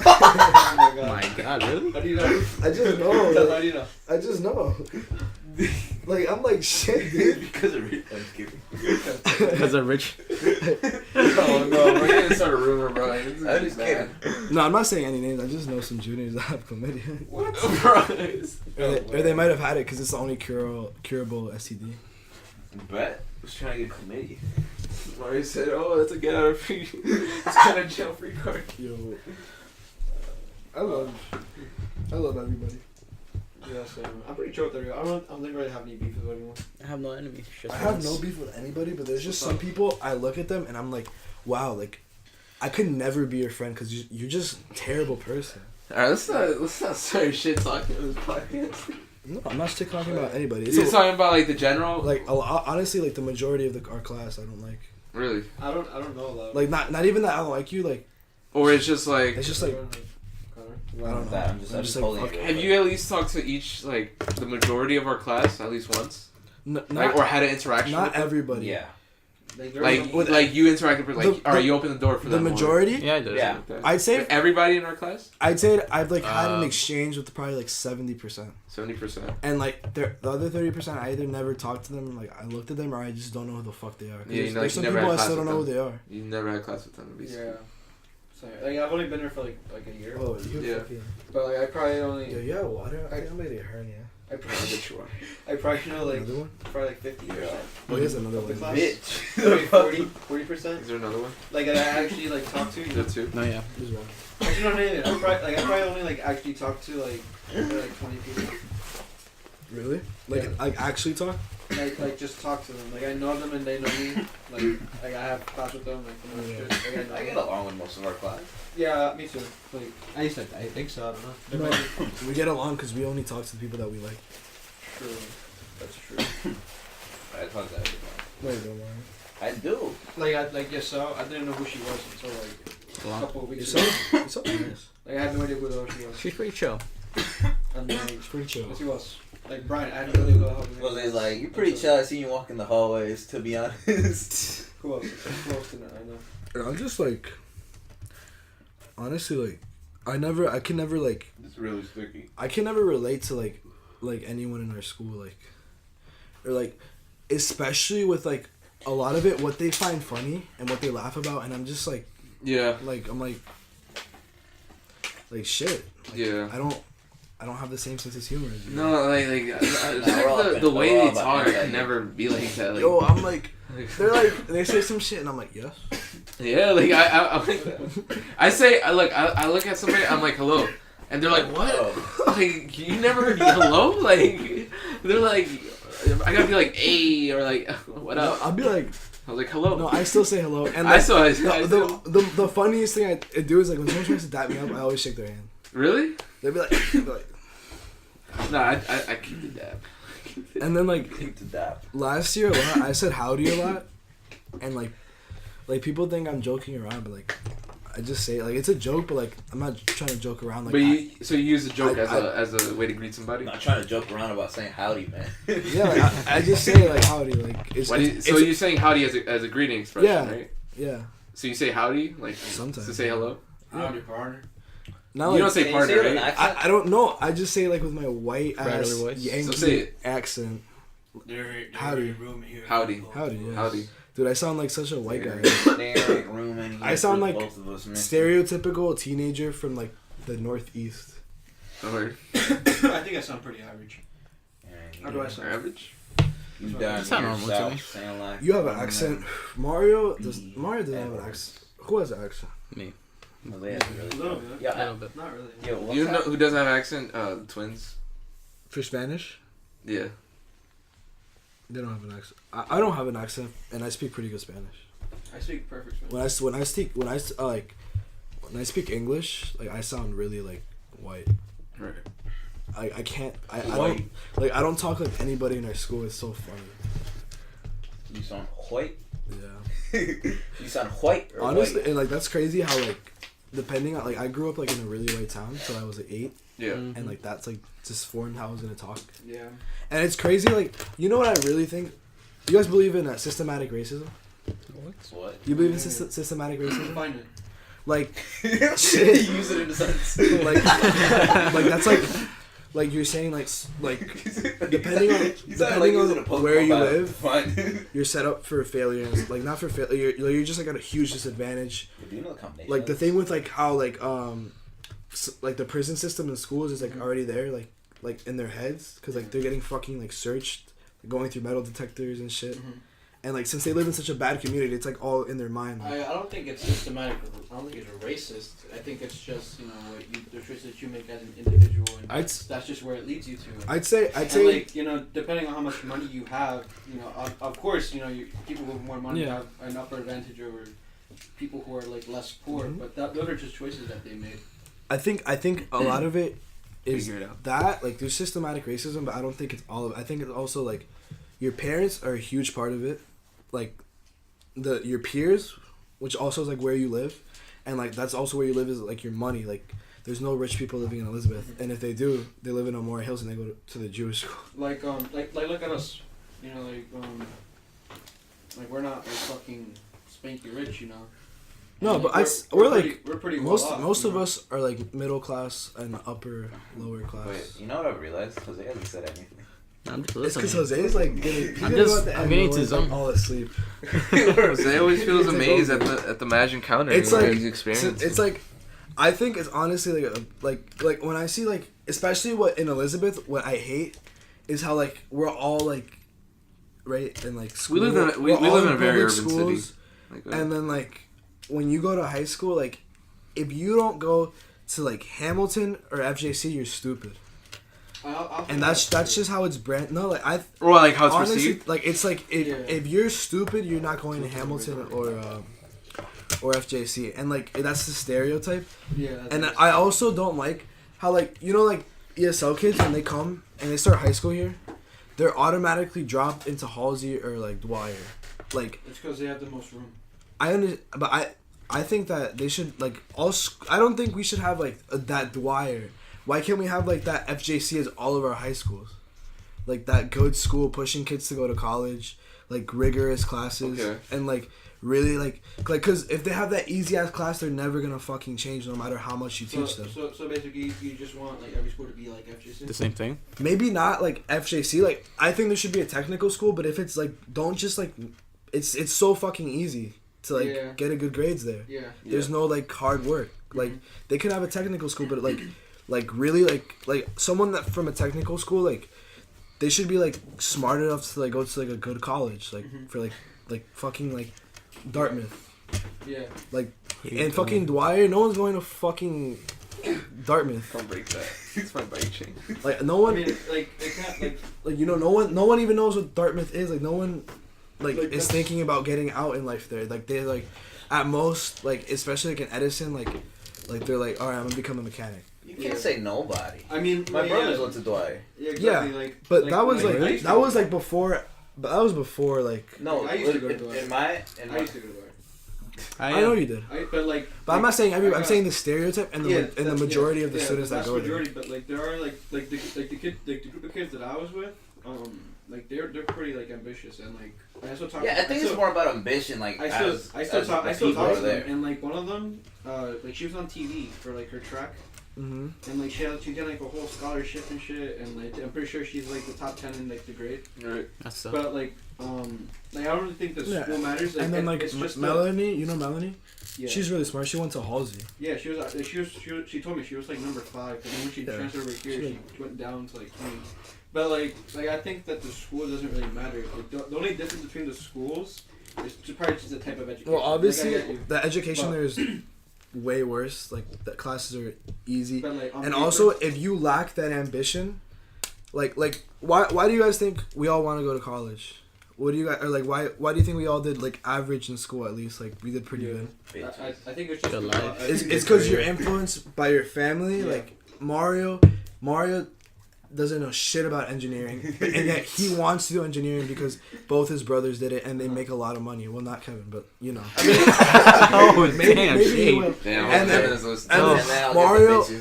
Oh my god. My God, really? How do you know? I just know. How like, do you know? I just know. Like I'm like shit, dude. Because of it. I'm kidding. Because of Rich. Oh no, we're gonna start a rumor, bro. This is I'm just bad. No, I'm not saying any names. I just know some juniors that have chlamydia. What, bro? Or they might have had it because it's the only curable STD. Bet. I was trying to get committee. Mario said, "Oh, that's a get out of free. It's kind of jail free card." Yo. I love everybody. Yeah, same. I'm pretty chill with everyone. I don't think I really have any beef with anyone. I have no enemies. I have no beef with anybody, but there's just some people I look at them and I'm like, wow, like I could never be your friend because you're just a terrible person. Alright, let's not start shit talking on this podcast. No, I'm not shit talking about anybody. You're talking about like the general. Like honestly, like the majority of our class, I don't like. Really? I don't know a lot. Like not even that I don't like you. Like, or it's just like. it's just like I don't know. That. I'm just like, pulling fuck. it. Have you at least talked to each like the majority of our class at least once? Not Like or had an interaction? not with them? everybody. Yeah. Like you interacted with like alright, you opened the door for The them. majority. Yeah, I do. Yeah. Okay. I'd say With everybody in our class. I've like had an exchange with probably like 70%, 70%. and like the other 30%, I either never talked to them, like I looked at them, or I just don't know who the fuck they are. Yeah, you know, there's like, some you never people I had still class don't know who with they are. You never had class with them, basically. Yeah. So, like I've only been there for like a year. Oh, you Yeah. fucking. But like I probably only. Yo, you have water? I think I'm gonna get a hernia. I I probably, bet you are. I probably know like Another one? probably like 50%. Oh, here's another Of the one. class. Bitch. 40%. Is there another one? Like I actually like talked to. Is there two? No, yeah. There's one. Actually, no, I probably only like actually talked to like 20 people. Really? Like, Yeah. like actually talk? Like just talk to them. Like I know them and they know me. Like I have class with them. Like, you know, Yeah. just, like, I know I get them. along with most of our class. Yeah, me too. Like I think so. I don't know. There No, might be- we get along because we only talk to the people that we like. True. That's true. I talk to everybody. Wait, don't worry. I do. Like Yasel, I didn't know who she was until like a couple of You're weeks so, ago. you're so nice. Like I had no idea who the hell she was. She's pretty chill. And like It's pretty chill. who else? Like Brian, I had no idea who the hell. Jose's like, you're pretty chill. I seen you walk in the hallways, to be honest. Who else? Who else did I know? I'm just like, honestly, like, I can never like, It's really sticky. I can never relate to like anyone in our school, like, or like, especially with like a lot of it, what they find funny and what they laugh about, and I'm just like, Yeah. I'm like shit. Like, Yeah. I don't have the same sense of humor as you. No, I we're all think the about- way we're all they about talk that, can yeah. never be like that. Like, Yo, I'm like, they're like, they say some shit, and I'm like, yes. yeah, like I say, I look at somebody, I'm like, hello, and they're like, what? Oh. Like, you never hello? Like, they're like, I gotta be like, hey, or like, what No, up? I'll be like, I was like, hello. no, I still say hello. And I like, still, the funniest thing I do is like when someone tries to dap me up, I always shake their hand. really? They'll be like, No, I keep the dab. and then like Think to that. last year a lot, I said howdy a lot, and like people think I'm joking around, but like I just say it. Like it's a joke, but like I'm not trying to joke around. Like, But so you use a joke I- as a way to greet somebody? I'm not trying to joke around about saying howdy, man. yeah, like, I just say like howdy, like it's, Why do you, it's so you're saying howdy as a greeting expression, Yeah. right? yeah. So you say howdy, like Sometimes. to say hello. Howdy, partner. Not You like don't say Can you partner, say it with an right? accent? I don't know. I just say like with my white ass Regular voice. Yankee So say it. accent. There Howdy. room here. Howdy. Howdy, yeah. Howdy. Dude, I sound like such a white guy. There ain't room in here I sound for like both of us, man. Stereotypical teenager from like the Northeast. Or I think I sound pretty average. How do I sound? average. You done Sound normal to yourself me. saying like You have an accent. Mario doesn't have an accent. Who has an accent? Me. Well, they have A really little good. bit. A little Yeah. bit. Not really. Yo, what's You know that? who doesn't have accent? Twins. For Spanish, Yeah. they don't have an accent. I don't have an accent, and I speak pretty good Spanish. I speak perfect Spanish. When I speak English, like I sound really like white. Right. I can't. I White. don't like. I don't talk like anybody in our school. It's so funny. You sound white. Yeah. You sound white or Honestly, white? and like that's crazy how like, depending on like I grew up like in a really white town till I was like 8, Yeah. and like that's like just formed how I was gonna talk. Yeah. And it's crazy. Like you know what I really think? You guys believe in systematic racism? What? You believe in systematic racism? Find it. Like Shit. Use it in a sentence. like that's like you're saying like depending on where you live, Fine. you're set up for failure. And, like not for failure, you're just like at a huge disadvantage. Do you know the combination? Like the thing with like how like like the prison system in schools is like already there, like in their heads, because like they're getting fucking like searched, going through metal detectors and shit. And like since they live in such a bad community, it's like all in their mind. I don't think it's systematic. I don't think it's racist. I think it's just the choices that you make as an individual, and that's just where it leads you to. I'd say like depending on how much money you have, of course, people with more money have an upper advantage over people who are like less poor. But those are just choices that they made. I think a lot of it is that like there's systematic racism, but I don't think it's all of it. I think it's also like your parents are a huge part of it, like your peers, which also is like where you live, and like that's also where you live is like your money. Like there's no rich people living in Elizabeth, and if they do, they live in Elmore Hills and they go to the Jewish school. Like look at us, like we're not like fucking spanky rich, No, but we're pretty well most off, most of us are like middle class and lower class. Wait, you know what I've realized? Jose hasn't said anything. I'm just It's because listening. Jose's like I'm getting to zone. all asleep. Jose always feels amazed at the M.A.J.J Encounter. It's like his experience. it's like I think it's honestly like when I see like especially what in Elizabeth what I hate is how like we're all like right in like school. We live in a very urban city. Like, and then like when you go to high school, like if you don't go to like Hamilton or FJC, you're stupid. And that's just how it's brand. No, like or like how it's honestly, perceived. like it's like if you're stupid, you're not going to Hamilton or FJC, and like that's the stereotype. Yeah. And I also don't like how like like ESL kids when they come and they start high school here, they're automatically dropped into Halsey or like Dwyer, like. It's because they have the most room. But I think that they should like I don't think we should have like that Dwyer. Why can't we have like that FJC as all of our high schools, like that good school pushing kids to go to college, like rigorous classes and like really like because if they have that easy ass class, they're never gonna fucking change no matter how much you teach them. So basically, you just want like every school to be like FJC. The same thing. Maybe not like FJC. Like I think there should be a technical school, but if it's like don't just like it's so fucking easy to like get a good grades there. Yeah. There's no like hard work. Like they could have a technical school, but like really like someone that from a technical school like they should be like smart enough to like go to like a good college like for like fucking like Dartmouth. Yeah. Like and fucking Dwyer, no one's going to fucking Dartmouth. Don't break that. It's my bike chain. Like no one. I mean, like they can't like no one even knows what Dartmouth is. Like no one like is that's- thinking about getting out in life there. Like they like at most like especially like in Edison like they're like all right I'm gonna become a mechanic. You can't say nobody. I mean, My brothers went to Dwyer. Yeah, exactly. Like, But that was I like used to that go was there. like before. But that was before like. No, I used to go to Dwyer. in my I used to go to Dwyer. I know you did. But I'm not saying everybody. I'm saying the stereotype and the that's- majority of the students that go majority, there. But like there are like the kid the group of kids that I was with, like they're pretty like ambitious and like I still talk. Yeah, I think it's more about ambition. Like I still talk to them there. and like one of them, like she was on TV for like her track. Mm-hmm. And like she got like a whole scholarship and shit, and like I'm pretty sure she's like the top 10 in like the grade. Right. That's so. But like I don't really think the school matters. Like, And then like it's just Melanie, you know Melanie? yeah. She's really smart. She went to Halsey. Yeah, she was. She told me she was like number 5, but then when she transferred over here, she went down to like 20. But like I think that the school doesn't really matter. Like, the only difference between the schools is probably just the type of education. Well, obviously like, I get you. the education there is way worse. Like the classes are easy, But, like, on and paper- also if you lack that ambition, like why do you guys think we all want to go to college? What do you guys or like why do you think we all did like average in school at least? Like we did pretty good. I think it's just Good life. It's because you're influenced by your family. Yeah. Like Mario doesn't know shit about engineering, and yet he wants to do engineering because both his brothers did it and they make a lot of money. Well, not Kevin, but you know. Oh damn! maybe he shade. will. Damn. And then- Kevin is listening. and And then I'll Mario- get the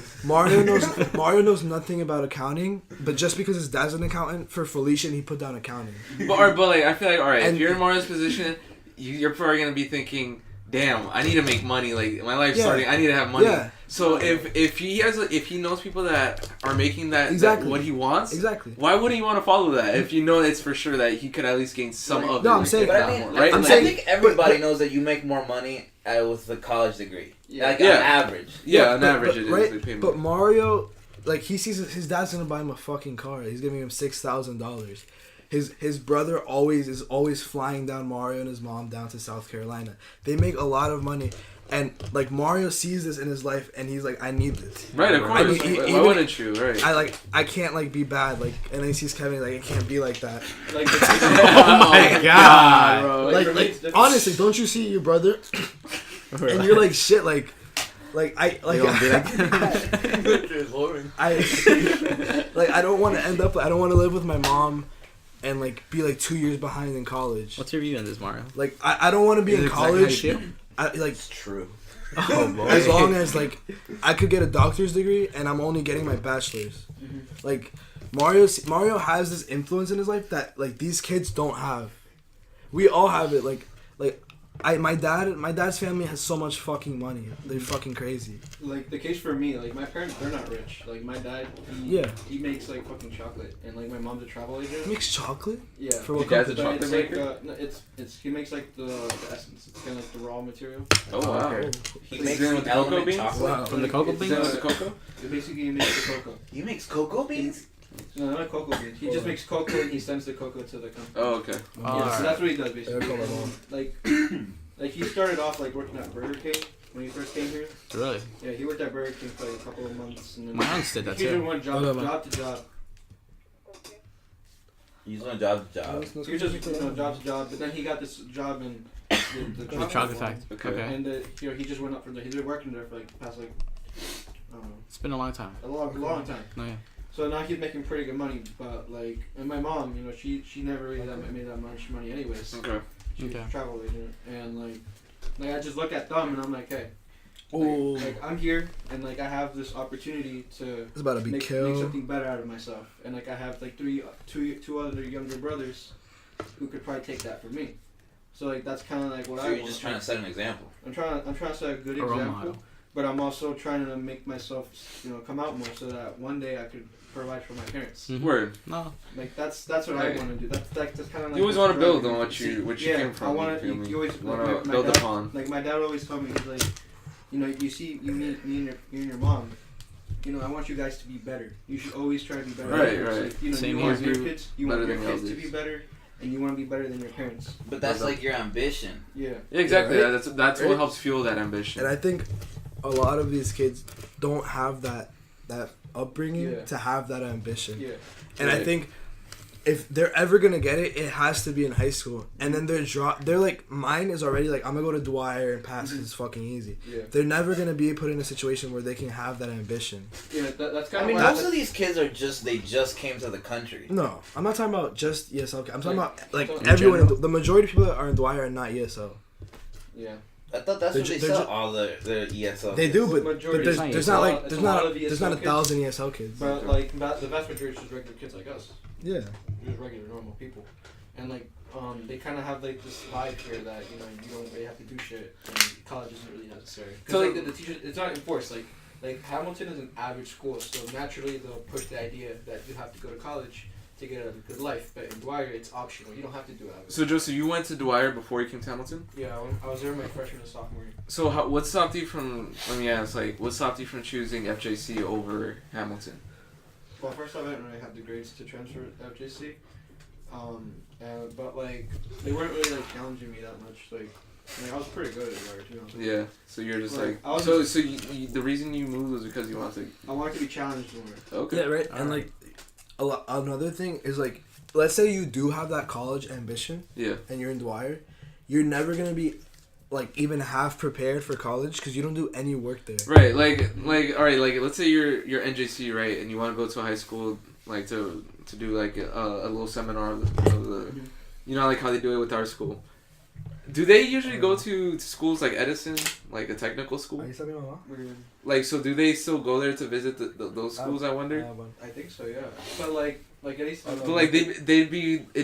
bitches. Mario knows nothing about accounting, but just because his dad's an accountant for Felician, he put down accounting. But like, I feel like, alright, And- if you're in Mario's position, you're probably going to be thinking, damn, I need to make money. Like, my life's starting, I need to have money. Yeah. So if he knows people that are making that, Exactly. that what he wants, Exactly. why wouldn't he want to follow that if you know it's for sure that he could at least gain some of it? No, I'm like, saying- if But not I mean, more, right? I'm I saying- think everybody but- knows that you make more money with the college degree. Yeah. Like Yeah. on average. yeah, on but- average but, it is. right? They pay But more. Mario, like he sees his dad's gonna buy him a fucking car. He's giving him $6,000, his brother is always flying down Mario and his mom down to South Carolina. They make a lot of money. And like Mario sees this in his life, and he's like, "I need this." Right, of course. Why wouldn't you? Right. I can't like be bad. Like, and then he sees Kevin, like, it can't be like that. Like, Oh my god, bro. Like honestly, don't you see your brother? And you're like, shit, like I gonna be like I don't want to end up. I don't want to live with my mom, and like be like 2 years behind in college. What's your view on this, Mario? Like I don't want to be in college. It's true. Oh boy. As long as like I could get a doctor's degree and I'm only getting my bachelor's. Like Mario has this influence in his life that like these kids don't have. We all have it. Like my dad's family has so much fucking money. They're fucking crazy. Like the case for me, like my parents, they're not rich. Like my dad, he makes like fucking chocolate, and like my mom's a travel agent. He makes chocolate? Yeah. For what Your dad's a company? chocolate It's maker? like, no, it's he makes like the essence. It's kind of like the raw material. Oh wow. Okay. He Is makes it with the the cocoa element beans? chocolate. Wow. From the cocoa It's, beans? Is that with the cocoa? Basically, he makes the cocoa. He makes cocoa beans? No, not cocoa beans. He just makes cocoa and he sends the cocoa to the company. Oh okay. Yeah, Alright. so that's what he does Yeah, basically. call my mom. Like he started off like working at Burger King when he first came here. Really? Yeah, he worked at Burger King for like a couple of months, and then My aunt did that he just too. went Oh, no, no. job to job. He's on job to job. He was just job to job, but then he got this job in the The chocolate factory. factory. Okay. And he just went up from there. He's been working there for like the past like I don't know, It's been a long time. a long time. Oh yeah. So now he's making pretty good money, but like, and my mom, you know, she never really made that much money anyways. Okay. She was Okay. a travel agent, and like I just look at them and I'm like, hey, Oh, like I'm here and like I have this opportunity to it's about to be make killed. something better out of myself, and like I have like two other younger brothers who could probably take that from me. So like that's kind of like what So I you're want. just trying to set an example. I'm trying to set a good A role example, model. but I'm also trying to make myself, you know, come out more so that one day I could provide for my parents. Mhm. Word. No. Like that's what I Right. want to do. That's kind of like You always what's want to build driving on me. what you Yeah, came from. I want you to. feel You always me? Want like, to my build dad, upon. Like my dad always told me, he's like, you know, you me and your mom. You know, I want you guys to be better. You should always try to be better. Right, It's right. Like, you know, Same you want here. your kids. You want Better your than kids the to be others. better, and you want to be better than your parents. But that's like your ambition. Yeah. Yeah, exactly. Yeah, right? That's what Right? helps fuel that ambition. And I think a lot of these kids don't have that upbringing Yeah. to have that ambition. Yeah. And I Right. think if they're ever gonna get it, it has to be in high school. And then they're like, mine is already like, I'm gonna go to Dwyer and pass 'cause it's fucking easy. Yeah. They're never gonna be put in a situation where they can have that ambition. Yeah. That's kind I of. mean, why most of these kids are they just came to the country. No, I'm not talking about just ESL. I'm talking about like In everyone. general? The majority of people that are in Dwyer are not ESL. Yeah. I thought that's They're what they ju- sell they're ju- all the ESL. They kids. do, The but majority there's is there's ESL. not like It's there's a lot not of there's ESL not a kids. thousand ESL kids. But like the vast majority is just regular kids like us. Yeah. Just regular normal people, and like they kind of have like this vibe here that you know you don't really have to do shit, and college isn't really necessary. Because So- like the teacher, it's not enforced. Like Hamilton is an average school, so naturally they'll push the idea that you have to go to college to get a good life. But in Dwyer, it's optional. You don't have to do it. So Joseph, you went to Dwyer before you came to Hamilton. Yeah, I was there my freshman and sophomore year. So what stopped you from? Let me ask. Like, what stopped you from choosing FJC over Hamilton? Well, first off, I didn't really have the grades to transfer to FJC, but like they weren't really like challenging me that much. Like I was pretty good at Dwyer too. Yeah. So you're just Like, like. I was So the reason you moved was because you wanted I wanted to be challenged more. to. Okay. Yeah, right. All And right. like another thing is like, let's say you do have that college ambition Yeah. and you're in Dwyer, you're never gonna be like even half prepared for college because you don't do any work there. Right. Like all right. Like let's say you're NJC, right, and you want to go to a high school like to do like a little seminar of the you know, like how they do it with our school. Do they usually go to schools like Edison, like a technical school? Like, so do they still go there to visit those schools? I wonder. I think so, yeah. But like at least. But like it'd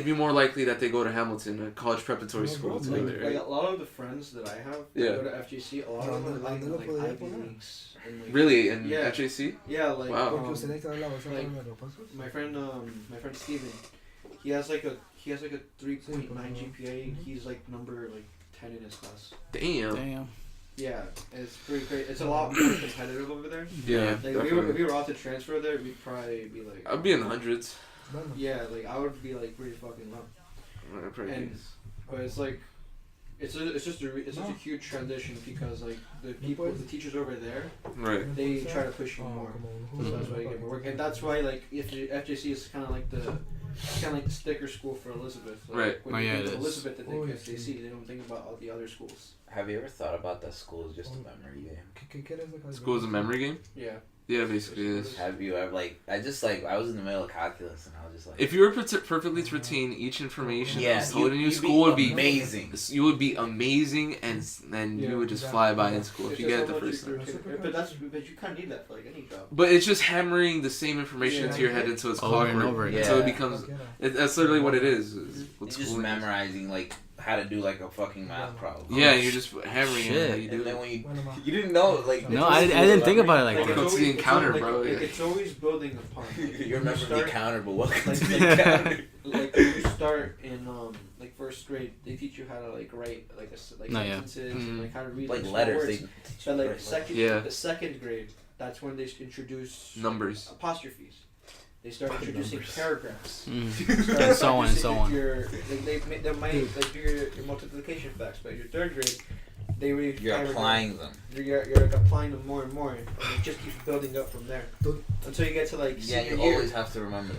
be more likely that they go to Hamilton, a college preparatory school, to go there, Like right? a lot of the friends that I have Yeah. that go to FGC, a lot of them are like in like Ivy Leagues. And, like, Really, in Yeah. FJC? Yeah, like Wow. my friend Steven, he has like a 3.9 GPA. He's like number like 10 in his class. Damn. Damn. Yeah, and it's pretty great. It's a lot more competitive over there. Yeah, Like if we definitely. were all to transfer there, we'd probably be like. I'd be in the hundreds. Yeah, like I would be like pretty fucking low. And but it's like it's just a huge transition because like the teachers over there, right? They try to push you more. So that's why you get more work, and that's why like if FJC is kind of like the sticker school for Elizabeth. Like, right. When you think of Elizabeth, they think FJC. They don't think about all the other schools. Have you ever thought about that school is just a memory game? School is a memory game. Yeah. Yeah, basically it is. Have you ever I was in the middle of calculus and I was just like. If you were perfectly to retain each information told in your you'd school, would be amazing. You would be amazing, and then you would just fly by in school if you get it the first time. But you kind of need that for like any job. But it's just hammering the same information into your head until it's over and clockwork. over again. Until it becomes. That's literally what it is. You're just memorizing like how to do like a fucking math problem. Yeah, you're just hammering it. How you do and then it. when you didn't know like. No, I didn't think about it like that. Go to the encounter, bro. It's always building upon. You're remembering the encounter, but welcome to the like, encounter. Like when you start in like first grade, they teach you how to like write sentences and like how to read like small letters. words. But like the second grade, that's when they introduce numbers, apostrophes. They start introducing paragraphs. And so on and so on. They might like do your multiplication facts, but your third grade, you're applying them. You're like applying them more and more, and it just keeps building up from there until you get to like senior you year. always have to remember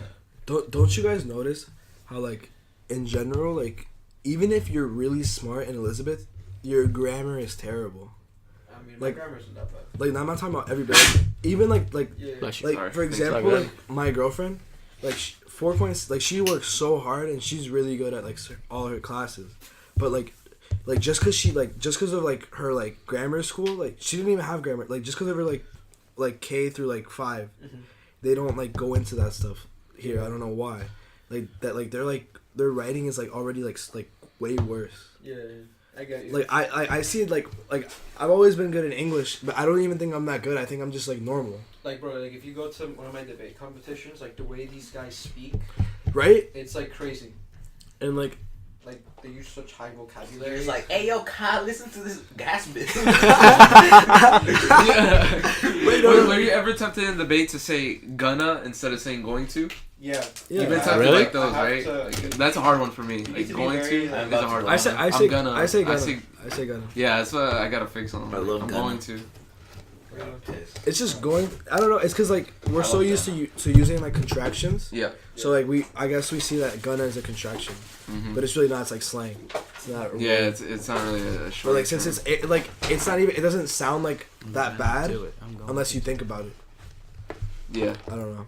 that. Don't you guys notice how like in general like even if you're really smart in Elizabeth, your grammar is terrible. I mean, like, my grammar isn't that bad. Like, I'm not talking about everybody. Even like for example, like my girlfriend, like 4 points. Like she works so hard and she's really good at like all her classes, but like just because of like her like grammar school, like she didn't even have grammar. Like just because of her like K through like 5, they don't like go into that stuff here. I don't know why. Like that like their writing is like already like way worse. Yeah. I get you. Like I see it like I've always been good in English, but I don't even think I'm that good. I think I'm just like normal. Like bro, like if you go to one of my debate competitions, like the way these guys speak, right? It's like crazy. And like they use such high vocabulary. It's like, hey yo, Kyle, listen to this gas bit. Were you ever tempted in the debate to say gonna instead of saying going to? Yeah. You've been tempted like those, right? That's a hard one for me. Like going to is a hard one. I say gonna. Yeah, that's what I gotta fix on. I love I'm gonna. going to. It's just going. I don't know. It's because like we're so used to using like contractions. Yeah. So like I guess we see that gonna as a contraction, but it's really not. It's like slang. It's not. Really, yeah, it's not really a short. But like since it's not even. It doesn't sound like that bad unless you think about it. Yeah. I don't know.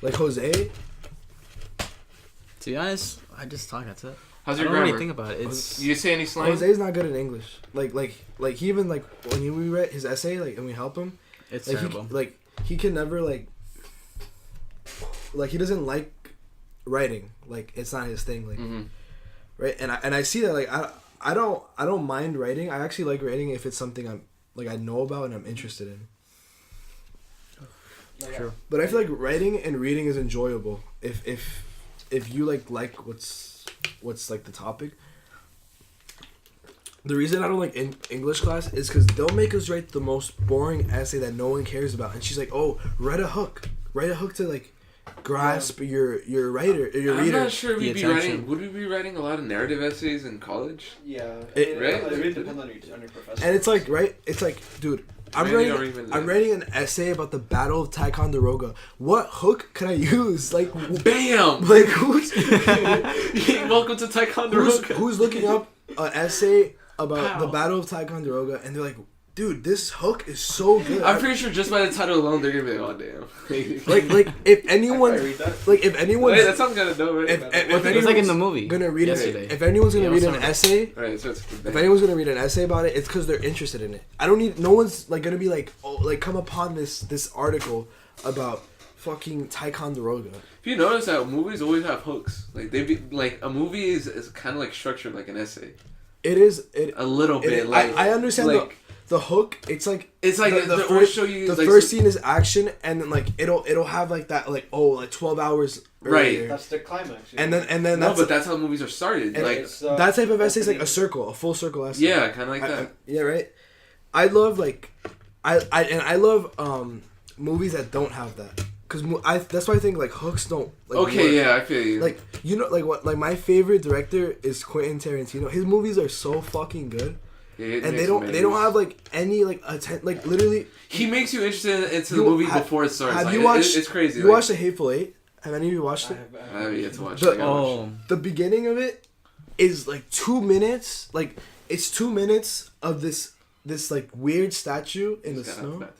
Like Jose. To be honest, I just talk. That's it. How's your I don't grammar? really think about it. It's You say any slang? Jose's not good in English. Like he even like when we read his essay and we help him. It's like, terrible. He can never like he doesn't like writing. Like it's not his thing. Like right. And I see that like I don't mind writing. I actually like writing if it's something I know about and I'm interested in. Sure. But I feel like writing and reading is enjoyable if you like what's like the topic. The reason I don't like English class is because they'll make us write the most boring essay that no one cares about, and she's like, "Oh, write a hook to like grasp your reader." I'm not sure we'd be writing. Would we be writing a lot of narrative essays in college? Yeah. Right? It really depends on your professor. And it's like it's like, dude. I'm writing an essay about the Battle of Ticonderoga. What hook can I use? Like, bam! Like, who's welcome to Ticonderoga? Who's looking up an essay about the Battle of Ticonderoga, and they're like, dude, this hook is so good. I'm pretty sure just by the title alone, they're gonna be like, oh damn. like if anyone, Wait, that sounds kind of dope, right? If it's like in the movie. Gonna read yesterday. If anyone's gonna read an essay, right? So if anyone's gonna read an essay about it, it's because they're interested in it. I don't need. No one's like gonna be like, oh, like come upon this article about fucking Ticonderoga. If you notice that movies always have hooks, like they be like a movie is kind of like structured like an essay. It is a little bit. Like I understand the hook. It's like the first show you the like, first scene is action, and then like it'll have like that like 12 hours earlier. Right. That's the climax. And then that's how movies are started. Like that type of essay is like a full circle essay. Yeah, kind of like that. Yeah, right. I love I love movies that don't have that. Cause that's why I think like hooks don't. Like, Okay, work. yeah, I feel you. Like like my favorite director is Quentin Tarantino. His movies are so fucking good, yeah, he and makes they don't amazing. have like any like like literally. He makes you interested into the movie before it starts. Have Like, you watched? It's crazy. You watched The Hateful Eight? Have any of you watched it? I have yet to watch The- it. I gotta watch it. The beginning of it is like 2 minutes. Like it's 2 minutes of this like weird statue in the Just snow. gotta-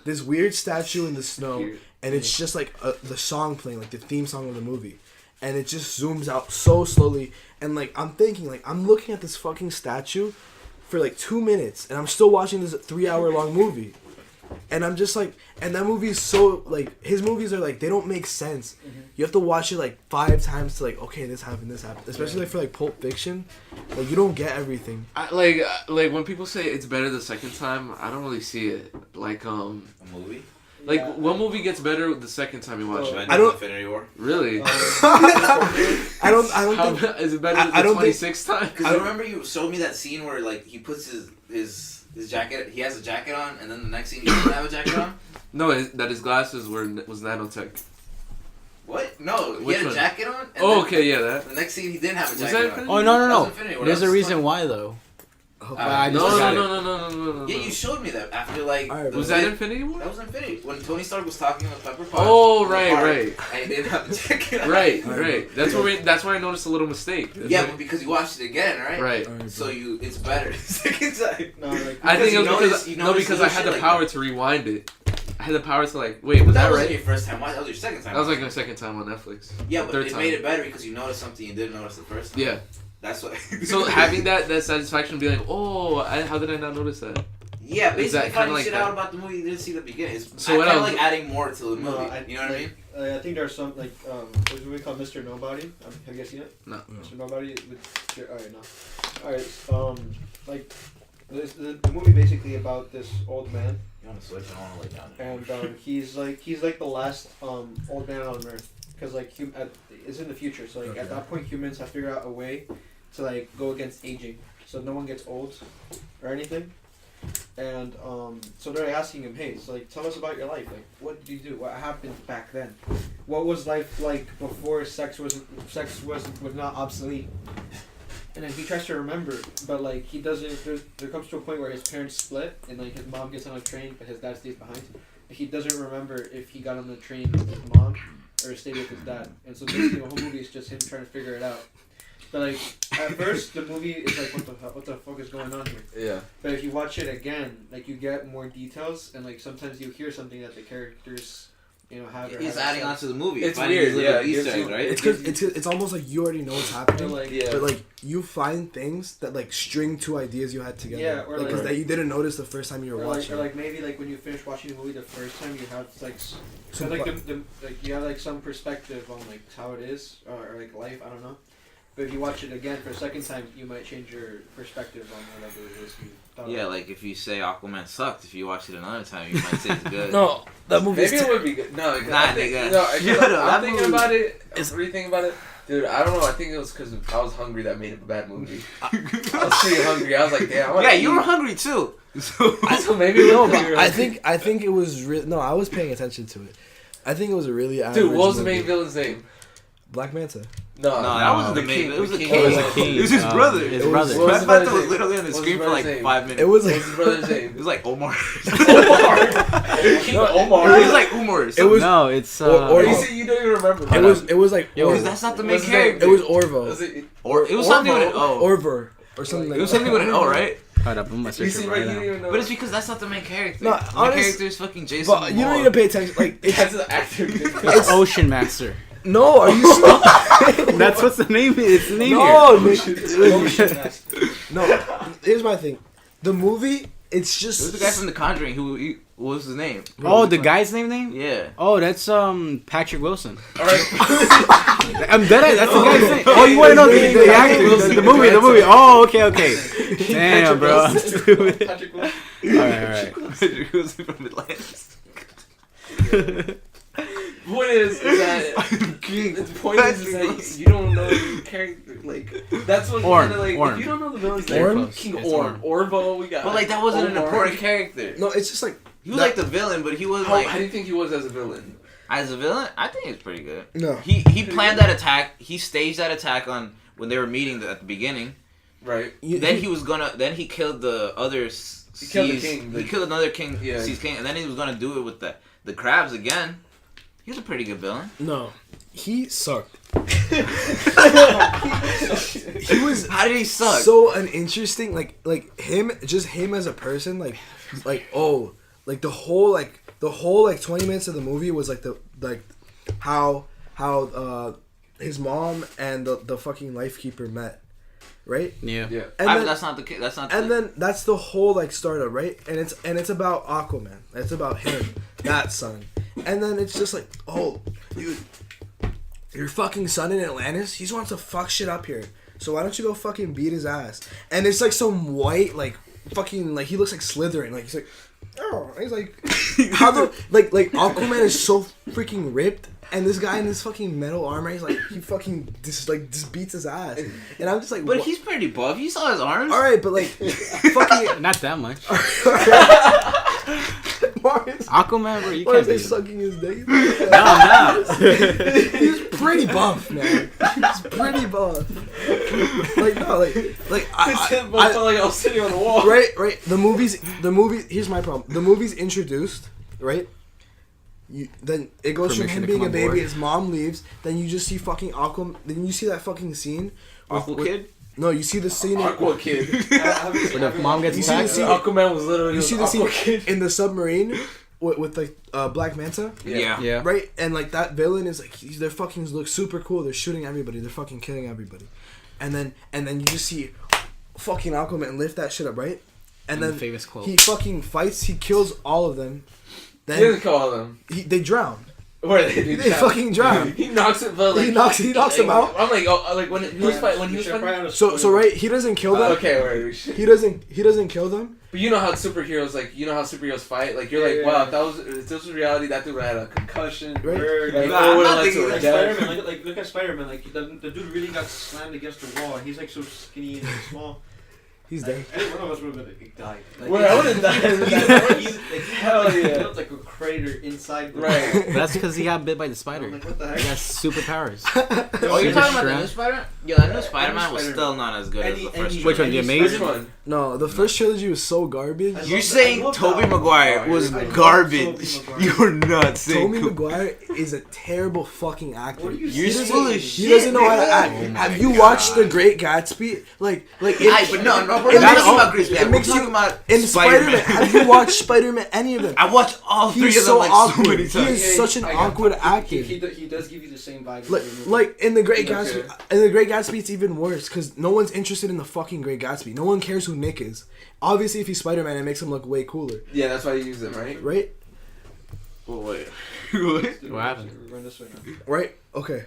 This weird statue in the snow, Weird. and it's just like the song playing, like the theme song of the movie, and it just zooms out so slowly. And like I'm thinking, like I'm looking at this fucking statue for like 2 minutes, and I'm still watching this 3-hour long movie. And I'm just like, and that movie is so, like, his movies are like, they don't make sense. You have to watch it like 5 times to like, okay, this happened. Especially like for like Pulp Fiction, like you don't get everything. Like when people say it's better the second time, I don't really see it. Like A movie? like Yeah. what movie gets better the second time you watch it? I don't- Infinity War. Really? I don't How, think. is it better I the don't think- 26th time? Because I remember you showed me that scene where like he puts his jacket. He has a jacket on, and then the next scene he doesn't have a jacket on. No, that his glasses was nanotech. What? No, he Which had a one? jacket on. And Oh, then okay, yeah, that. The next scene he didn't have a Was jacket that on. Infinity Oh no, That no, was Infinity War. no! There's That a was reason fun. why though. I No, just no, got no, it. no, no, no, no, no. Yeah, you showed me that after like. Alright, Was that Infinity War? That was Infinity when Tony Stark was talking with Pepper Potts. Oh, in the right, park, right. And he didn't have the jacket on. Right. That's where I noticed a little mistake. Yeah, but because you watched it again, right? Right. Alright, So it's better the second time. No, like I think it you was notice- because you no, notice because little I had shit the like power that. to rewind it. I had the power to like, wait, was But that wasn't right? your first time. That was your second time. That was like my second time on Netflix. Yeah, but third it time. made it better because you noticed something you didn't notice the first time. Yeah. That's what. So having that satisfaction, be like, oh, how did I not notice that? Yeah, Is basically that kinda finding like shit that? out about the movie you didn't see the beginning. It's So what kind of else? like adding more to the movie. No, You know what I mean? I think there's some like what's the movie called Mr. Nobody? Have you guys seen it? No. Mr. Nobody with alright no. Alright, like the movie basically about this old man You want to switch? I want to lay down. and he's like the last old man on Earth because like it's in the future, so like at that point humans have figured out a way to like go against aging, so no one gets old or anything. And so they're asking him, hey, so like tell us about your life. Like, what did you do? What happened back then? What was life like before sex was not obsolete? And then he tries to remember, but like he doesn't. There comes to a point where his parents split, and like his mom gets on a train, but his dad stays behind. He doesn't remember if he got on the train with his mom or stayed with his dad. And so basically the whole movie is just him trying to figure it out. But like at first the movie is like what the fuck is going on here? Yeah. But if you watch it again, like you get more details, and like sometimes you hear something that the characters, have. Or He's haven't adding said. on to the movie. It's finding weird, these little yeah, it Easter gives eggs, you- right? It's because it's almost like you already know what's happening, Or, like, Yeah. but like you find things that like string two ideas you had together. Yeah, or, like, like- that you didn't notice the first time you were watching. Or like maybe like when you finish watching the movie the first time, you have like Some like like you have like some perspective on like how it is or like life. I don't know. But if you watch it again for a second time, you might change your perspective on whatever it is you thought. Yeah, like if you say Aquaman sucked, if you watch it another time, you might say it's good. No, that movie. Maybe it would be good. No, Nah, I think, nigga. no, I Shut I'm up, that thinking movie- about it. I'm rethinking about it. Dude, I don't know. I think it was because I was hungry that made it a bad movie. I was pretty hungry. I was like, damn. I wanna Yeah, you eat. were hungry too. So So maybe it No, was but I think it was no. I was paying attention to it. I think it was a really average Dude, what was the movie. main villain's name? Black Manta. No, that wasn't the main. king- It was the a king. king. It was a king. It was his brother. His It brother. was- What was Black his Panther brother's was name? literally on the What was screen his for like brother's name? 5 minutes. It was What like was his brother's name? It was like Omar. Omar. King Omar. It was like Umar. It was No, it's or You no. see, you don't even remember. it was like Yo, Because Orvo. that's not the main What's his name? character. It was Orvo. Was it, Or it was something with an O. Orver or something It like was that. something with an O, right? Hold up, I'm gonna you search see, it right? right You don't now. even know. But it's because that's not the main character. No, the main honest- character is fucking Jason. But you don't Momoa. need to pay attention. Like it's That's the actor. It's Ocean Master. no. Are you stupid? That's what's the name. It's the name No, here. no. Here's my thing. The movie. It's It was just the guy from The Conjuring who what was his name? Oh, the guy's name? Yeah. Oh, that's Patrick Wilson. All right. I'm dead. That's the guy's name. Oh, you want to know the actor, the movie, the movie. Oh, okay. Damn, bro. I'm stupid. Patrick Wilson. All right. Patrick Wilson from Atlantis. Point is that the point is that you don't know the character. Like that's what Orm, kinda, like Orm. if you don't know the villain's Orm? name, King It's Orm, Orvo, we got. But like that wasn't an Omar. important character. no. It's just like He was like the villain, but he was like How do you think he was as a villain? as a villain. I think it's pretty good. No. He planned that attack. He staged that attack on when they were meeting at the beginning. Right. Then he killed the other. He killed the king. He killed another king. Yeah. Sea's king, and then he was gonna do it with the crabs again. He was a pretty good villain. No. He sucked. He was. How did he suck? So uninteresting. Like him as a person. Like the whole 20 minutes of the movie was how his mom and the fucking lifekeeper met, right? Yeah. Yeah. And then, that's not the case. That's not. and then that's the whole startup, right? And it's about Aquaman. It's about him, that son. And then it's just like, oh, dude, your fucking son in Atlantis, he just wants to fuck shit up here. So why don't you go fucking beat his ass? And it's like some white, fucking, he looks like Slytherin. He's like, oh, he's like, how the, like Aquaman is so freaking ripped. And this guy in this fucking metal armor, he fucking just beats his ass. And I'm just like, But he's pretty buff. You saw his arms. all right, but fucking. Not that much. Marcus, Aquaman, bro, you why can't is he be. sucking his dick? No, I'm not. He's pretty buff, man. He's pretty buff. I was sitting on the wall. Right. The movie. Here's my problem. The movie's introduced, right? Then it goes Permission from to him being come a on baby, board. his mom leaves. Then you just see fucking Aquaman. Then you see that fucking scene. Kid. No, you see the scene. Aqua Kid. When the mom gets You see the attacked. scene- Aquaman was literally. You see the Aqua scene Kid. in the submarine with Black Manta. Yeah. Yeah. Right, and that villain is they're fucking look super cool. They're shooting everybody. They're fucking killing everybody, and then you just see fucking Aquaman lift that shit up, right? And the then famous quote. he fucking fights. He kills all of them. He doesn't Then call them. they drown. Where they fucking drown. He knocks it, but He knocks him out. I'm like, when he was fighting. So right, he doesn't kill them. Okay, wait. He doesn't kill them. But you know how superheroes fight. Like you're wow, if this was reality, that dude would have had a concussion. Right. Like, Nah, I'm would've not led thinking to a Like death. Spider-Man, look at Spider-Man. The dude really got slammed against the wall. He's so skinny and small. He's dead. Any one of us would have died. Well, I would've died. Hell He yeah. looked like a crater inside. The Right. That's because he got bit by the I'm spider. like, what the He heck? has superpowers. Oh, you're Super talking about the strength. new Spider-Man? Yeah, that new Yeah, Spider-Man was Spider-Man. still not as good as the first. Which one, the Which Amazing? one? No, the first trilogy was so garbage. I You're love saying that. Tobey Maguire was I love garbage. Tobey Maguire. You're nuts. Tobey Maguire is a terrible fucking actor. What are you You're saying? full of He shit. doesn't know how to nigga. act. Oh my Have you God. watched The Great Gatsby? Aye, but no, we're It not makes- talking about Chris it Pratt. We're makes talking you- about In Spider-Man, Spider-Man. have you watched Spider-Man? Any of them? I watched all three He's of them so like awkward. so many He times. is such an awkward actor. He does give you the same vibe. Like in The Great Okay. Gatsby, in The Great Gatsby, it's even worse because no one's interested in the fucking Great Gatsby. No one cares who Nick is. Obviously, if he's Spider-Man, it makes him look way cooler, Yeah, that's why you use them, right? right? Well, wait. What happened? We're in this way now. Right? Okay.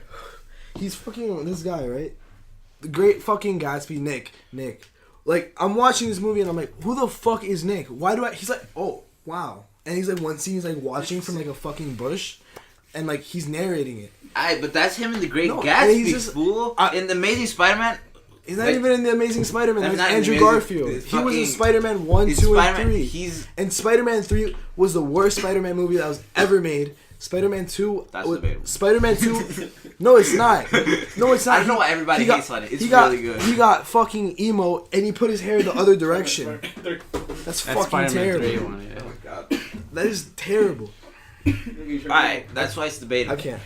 He's fucking this guy, right? The Great fucking Gatsby, Nick. Like, I'm watching this movie and I'm like, who the fuck is Nick? Why do I... He's like, oh, wow. And he's like, one scene he's like watching from like a fucking bush and like he's narrating it. Aye, but that's him in the Great No, and Gatsby, he's just- fool. I- In the Amazing Spider-Man, He's not Like- even in The Amazing Spider-Man. That's That's not Andrew amazing. Garfield. It's He was in fucking- Spider-Man 1, it's 2, and Spider-Man. 3. He's And Spider-Man 3 was the worst Spider-Man movie that was ever made. Spider-Man 2... That's was- debatable. Spider-Man 2... No, it's not. No, it's not. I don't know why everybody he got- hates on it. It's he got, really good. He got fucking emo and he put his hair the other direction. That's That's fucking Spider-Man 3 terrible. one, yeah. Oh my god. That is terrible. Alright, that's why it's debatable. I can't.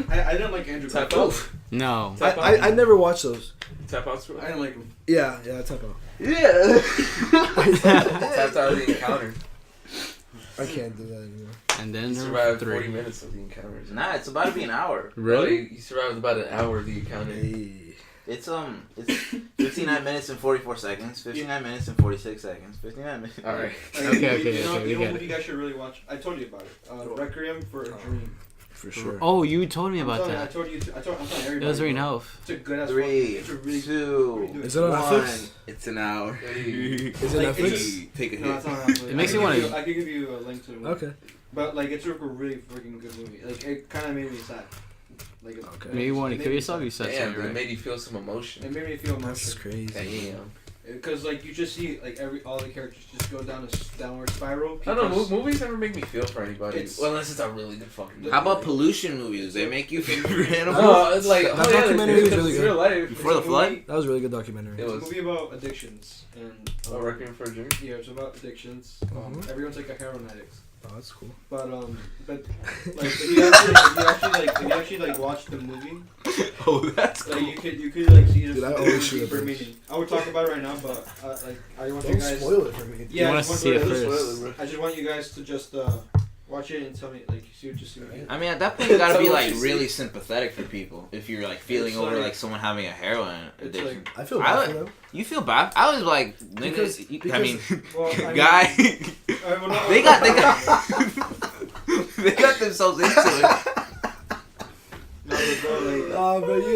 I didn't like Andrew Tap Garfield. out. No. I never watched those. Tap out. I didn't like him. Yeah, tap out. Yeah. Tap out of the encounter. I can't do that anymore. And He then there were survived 40 3. minutes of the encounters. Nah, it's about to be an hour. Really? He survived about an hour of the encounter. It's 59 minutes and 44 seconds, 59 minutes and 46 seconds, 59 minutes. Alright. Okay, You know we get what it. you guys should really watch? I told you about it. Requiem for a Dream. For sure. Oh, you told me I'm about telling you, that. I'm telling everybody. It was very bro. enough. It's a good ass. 3, It's a really 2, Is it on Netflix? It's an hour. Hey. Is it Like, Netflix? Take a No, hit. it's not on Netflix. It makes I me can give wanna- I can give you a link to the movie. Okay. But like, it's a really freaking good movie. Like, it kind of made me sad. Like, Okay. Maybe you want to it kill made me yourself. sad. You said Damn, something, it right? made you feel some It emotion. made me feel That's emotional. crazy. Damn. Because like you just see like all the characters just go down a downward spiral. I don't know. because Movies never make me feel for anybody. It's- Well, unless it's a really good fucking movie. How about pollution movies? They make you feel for animals. No, it's like That documentary is really it's good. real life. Before the it's a flood? movie- That was a really good documentary. It It's a was. movie about addictions and Oh, Requiem for a Dream. yeah, it's about addictions. Mhm. Everyone's like a heroin addict. Oh, that's cool. But like if you actually like watch the movie, Oh, that's like you could like see Dude, I this always shoot deeper at those. meaning. I would talk about it right now, but like I want you Don't guys. spoil it for me. Yeah, wanna I just see it want- first. I just want you guys to just watch it and tell me like see what you see. What you I mean, at that point, you gotta be Tell me like what you really sympathetic for people. If you're like feeling It's over like- like someone having a heroin It's addiction, like I feel I bad would- for them. you feel bad. I was like, niggas. I mean, well, I mean, guy. well, not- they got they got themselves into it. No, but bro, like, Bro, you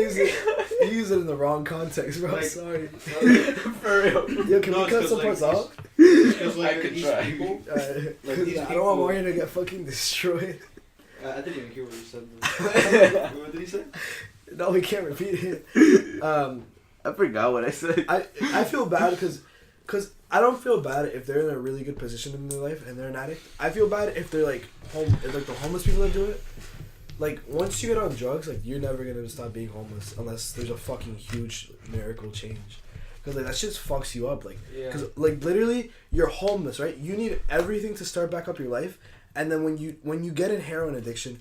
use it in the wrong context, bro. Like- Sorry. for real. Yo, can No, we cut it's some 'cause, parts like, out? because like I could these try. people. Like, these I don't people- want Mario to get fucking destroyed. I didn't even hear what you said. What did he say? No, we can't repeat it. I forgot what I said. I feel bad because I don't feel bad if they're in a really good position in their life and they're an addict. I feel bad if they're like the homeless people that do it. Like once you get on drugs, like you're never gonna stop being homeless unless there's a fucking huge miracle change. Cause like that shit fucks you up. Like, Yeah. cause like literally you're homeless, right? You need everything to start back up your life, and then when you get in heroin addiction,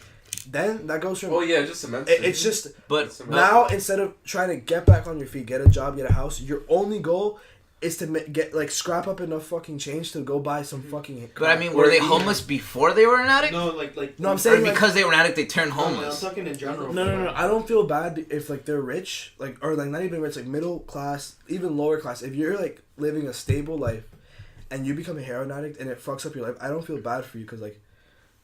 then that goes from. Oh yeah, just cements. It's just But now instead of trying to get back on your feet, get a job, get a house, your only goal is to get like scrap up enough fucking change to go buy some fucking. But I mean, were they homeless before they were an addict? No, like. No, I'm Or saying like, because they were an addict, they turned No, man, I'm homeless. talking in general. no. I don't feel bad if like they're rich, like or like not even rich, like middle class, even lower class. If you're like living a stable life, and you become a heroin addict and it fucks up your life, I don't feel bad for you because like,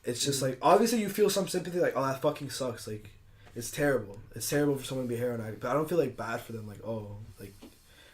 it's just like obviously you feel some sympathy, like oh that fucking sucks, like it's terrible. It's terrible for someone to be a heroin addict, but I don't feel like bad for them, like oh like.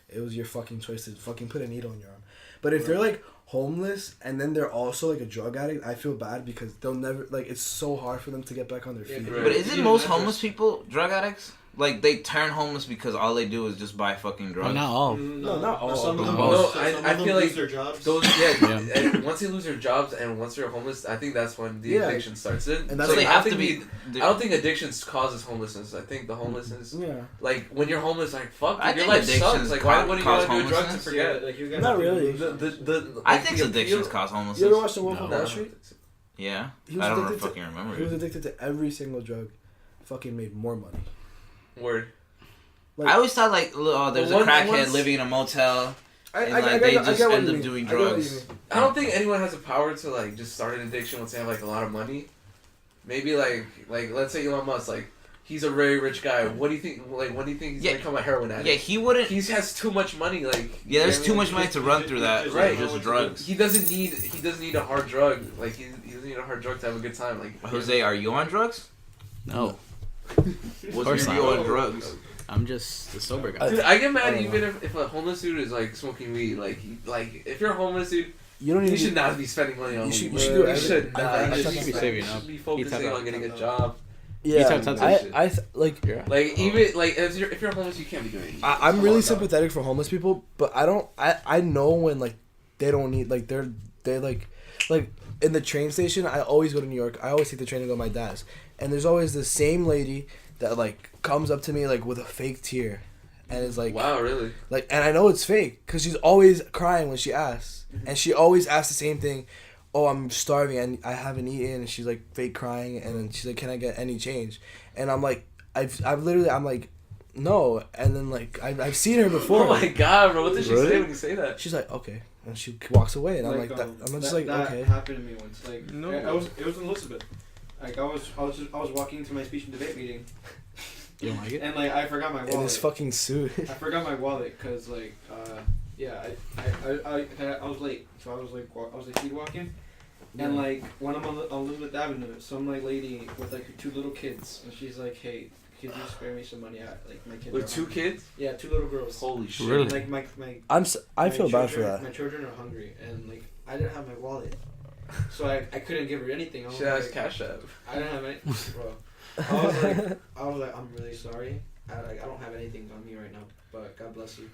It was your fucking choice to fucking put a needle in your arm. But if they're like homeless and then they're also like a drug addict, I feel bad because they'll never like it's so hard for them to get back on their Yeah, feet. right. But isn't Yeah, most that's homeless people drug addicts? Like they turn homeless because all they do is just buy fucking drugs. Well, not all. No, not all. Some of them, No, some I of them feel lose like their jobs. Those Yeah. and once you lose your jobs and once you're homeless, I think that's when the Yeah. addiction starts in. And that's So they I have think to be. I don't think addiction causes homelessness. I think the homelessness, Yeah. like when you're homeless, like fuck, I dude, your think life addictions sucks. Like why wouldn't you cause want to do drugs to homelessness? forget? Like you guys Not have to really. lose The I like, think the addictions appeal- cause You ever homelessness. watched The Wolf of No, Wall I Street? don't think so. Yeah, He was I don't addicted fucking to, remember He was it. addicted to every single drug. Fucking made more money. Word. Like, I always thought like, oh, there's a Well, crackhead once- living in a motel. I And, like, they just get what end you up mean. doing I get what drugs. you mean. I don't think anyone has the power to like just start an addiction once they have like a lot of money. Maybe like let's say Elon Musk, like he's a very rich guy. What do you think? Like when do you think he's Yeah. gonna become a heroin addict? Yeah, he wouldn't. He has too much money. Like Yeah, there's you know too what I much mean? money to run through that. Right. Just drugs. He doesn't need a hard drug. Like he doesn't need a hard drug to have a good time. Like Jose, are you on drugs? No, What's course your not. view on drugs? I'm just a sober guy. Dude, I get mad I don't even if a homeless dude is like smoking weed. Like if you're a homeless dude, You don't you need should not be spending money on You should- weed. you should do You everything. should I- not. I You think should you're saving up. be focusing on getting a job. Yeah, He talks- I like. Yeah. Like even like if you're homeless, you can't be doing anything. I'm Come really on, dog. sympathetic for homeless people, but I know when like they don't need like they like in the train station. I always go to New York. I always take the train to go to my dad's, and there's always the same lady that like comes up to me like with a fake tear, and is like Wow, really? like, and I know it's fake because she's always crying when she asks, and she always asks the same thing. Oh, I'm starving and I haven't eaten, and she's like fake crying, and then she's like, can I get any change? And I'm like, I'm like, no, and then like I've seen her before. Oh my god, bro! What did she Really? say when you say that? She's like, okay, and she walks away, and I'm like, that, I'm just like, that okay. happened to me once. Like No. it was in Elizabeth. Like I was walking to my speech and debate meeting, You don't like it? and like I forgot my In wallet. this fucking suit. I forgot my wallet because like yeah I was late, so I was like speed walking, and like when I'm on Elizabeth Avenue, some like lady with like her two little kids, and she's like, hey, could you spare me some money? Like my kids. With are two hungry. kids? Yeah, two little girls. Holy shit! Really? Like my I my feel bad for children- that. My children are hungry, and like I didn't have my wallet, so I couldn't give her anything. I was She has like, Cash App. I didn't have any, bro. I was like, I'm really sorry. I don't have anything on me right now, but God bless you.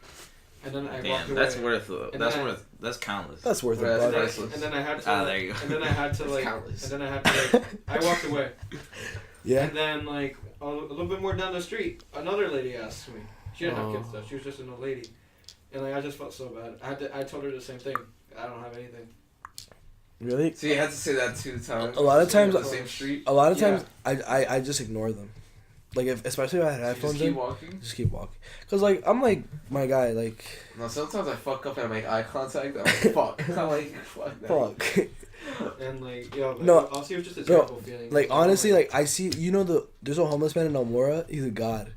and then I walked Damn, away. that's worth. And That's then worth. That's countless. That's worth Right, it, And bud. that's then, priceless. and then I had to. There you go. And then I had to like. countless. And then I had to like. I walked away. Yeah. And then like a little bit more down the street, another lady asked me. She didn't have kids though. She was just an old lady. And like I just felt so bad. I told her the same thing. I don't have anything. Really? So you had to say that 2 times. A lot of times, on the same street. A lot of times, I just ignore them. Like especially if I had You headphones just keep in, walking. just keep walking. Cause like I'm like my guy, like No, sometimes I fuck up and I make eye contact. I'm like, fuck. I'm like, fuck that. fuck. And like yo, No, honestly, it was just a bro, terrible feeling. Like honestly, like I see, there's a homeless man in Almora. He's a god.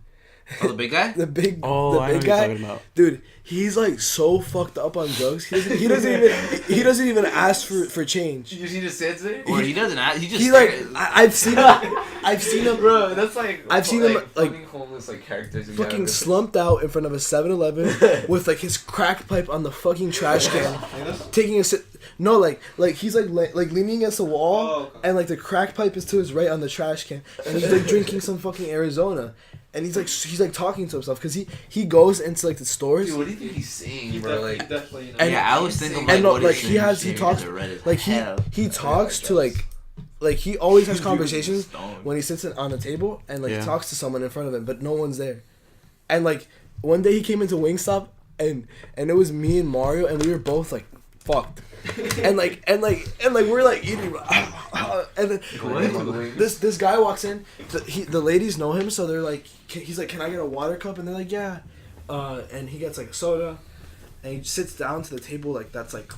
Oh, the big guy. The big, Oh, the I know big what you're guy, talking about. dude. He's like so fucked up on drugs. He doesn't even ask for change. You just said it? Or he doesn't. He just. He like I've seen him, Bro, that's like I've seen him, like, fucking homeless like characters. in fucking Gavin. slumped out in front of a 7-Eleven with like his crack pipe on the fucking trash can, Like this? taking a sit. No, like he's like leaning against the wall, Oh, okay. and like the crack pipe is to his right on the trash can, and he's like drinking some fucking Arizona, and he's like talking to himself because he goes into like the stores. Dude, what do you think he's saying, He bro? Like, definitely. And- Yeah, I was thinking and like no, what like is he saying, talks red as like hell. he talks to like he always has Dude, conversations stoned. when he sits on a table and like Yeah. talks to someone in front of him, but no one's there. And like one day he came into Wingstop and it was me and Mario and we were both like fucked. and we're like eating and then this guy walks in. The ladies know him, so they're like he's like, "Can I get a water cup?" And they're like, "Yeah." And he gets like soda, and he sits down to the table like that's like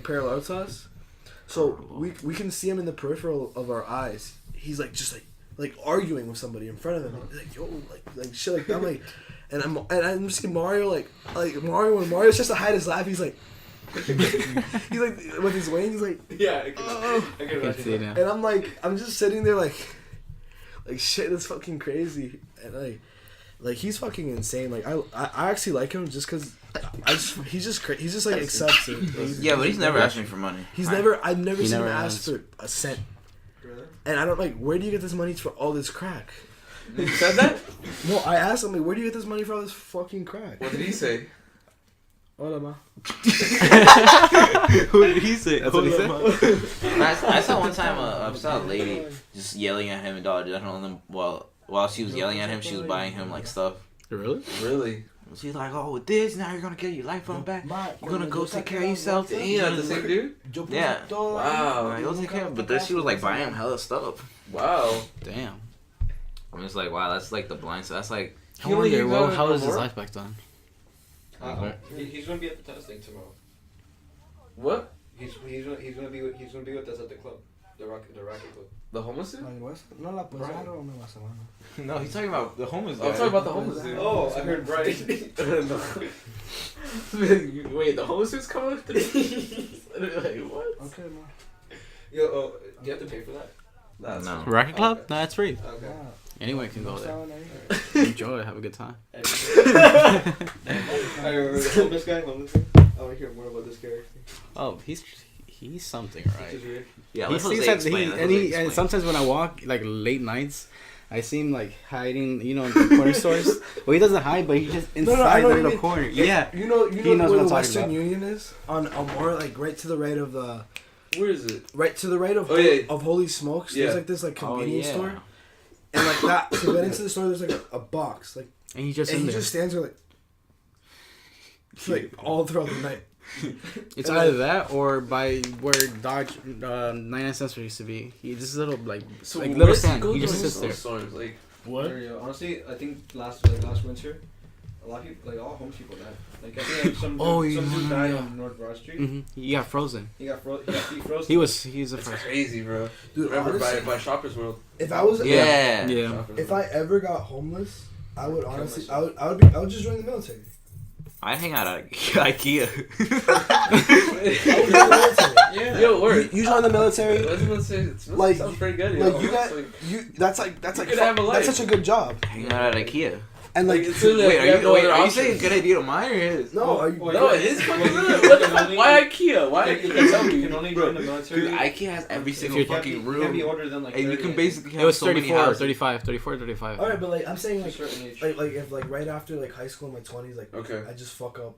parallel to us. So we can see him in the peripheral of our eyes. He's like just like arguing with somebody in front of him. He's like, yo, like shit like that. I'm like, and I'm just seeing Mario like Mario when Mario's just to hide his laugh. He's like with his wings like Yeah, I can imagine see it that. now. and I'm just sitting there like shit, that's fucking crazy. And like he's fucking insane. Like I actually like him just because he's just like accepts it. Yeah, but he's never asked me for money. I've never He seen never him ask has. for a cent. Really? And I don't like, where do you get this money for all this crack? You said that? No, I asked him like, where do you get this money for all this fucking crack? What did he say? Hola, ma. Who did he say? That's what he Hola, said. ma. I saw one time I saw a lady just yelling at him and Dollar General, and then while she was yelling at him, she was buying him like stuff. Really? Really? She's like, "Oh, with this, now you're gonna get your life on back. You're gonna go take care of yourself." Damn, the same dude? Yeah. Wow. Like, go take care of. But then she was like buying him hella stuff. Wow. Damn. I'm just like, wow, that's like the blind side. That's like, I He only wonder, hangs well, out how in was his Aurora? life back then? He's gonna be at the testing tomorrow. What? He's gonna be with us at the club, the racket club. The homeless dude? No la pasaron, me vas a mano. no, he's talking about the homeless guy. I'm talking about the homeless dude. Oh, I heard Brian. Wait, the homeless dude's coming up today? Like, what? Okay, ma. Yo, do you have to pay for that? That's No. Racket Club? No, it's free. Okay. Anyone can go there. Enjoy, have a good time. I remember the homeless guy. I want to hear more about this character. Oh, he's something, Which right? is weird. Yeah, He let seems Jose like explain. Let and Jose and explain. sometimes when I walk like late nights, I see him like hiding, in the corner stores. Well, he doesn't hide, but he's just I inside know the what you little mean. corner. Yeah. You know He where knows the what I'm talking Western about. Union is? On Almora, like right to the right of the Where is it? right to the right of Oh, yeah. of Holy Smokes. Yeah. There's like this like Oh, convenience yeah. store, and like that to get into the store, there's like a box, like, And he's just and in he there. just stands there like all throughout the night. It's either that or by where Dodge 99 cents used to be. He this little like So like where little does he stand. go He to just those sits there. stores? Like, Honestly, I think last winter, a lot of people, like all homeless people died. Like I think like, some dude died on North Broad Street. He got frozen. He got frozen. He's the it's first. crazy, bro. Dude, Remember honestly, by Shoppers World? if I was Yeah. Yeah. Shoppers if World. I ever got homeless, I would honestly, myself. I would just join the military. I hang out at IKEA. I would join the military. Yeah. Yo, word. You join the military. I was gonna say, it Like, sounds pretty good. Like yo. you got It's like, you. That's like could have a life. that's such a good job. Hang out at IKEA. And like, it's literally like, Wait, are you options. saying a good idea to mine or his? no, are you? No, it is fucking Well, good. you What the can fuck? only- Why IKEA? Why You IKEA? can Tell me, you can only join the military. Dude, IKEA has every single You can't fucking be- You can't be room. older than like And you 30. can basically It have was so many 34, houses. 35, 34, 35. All right, but like I'm saying, A like, certain age. like if like right after like high school in my 20s, like Okay. I just fuck up.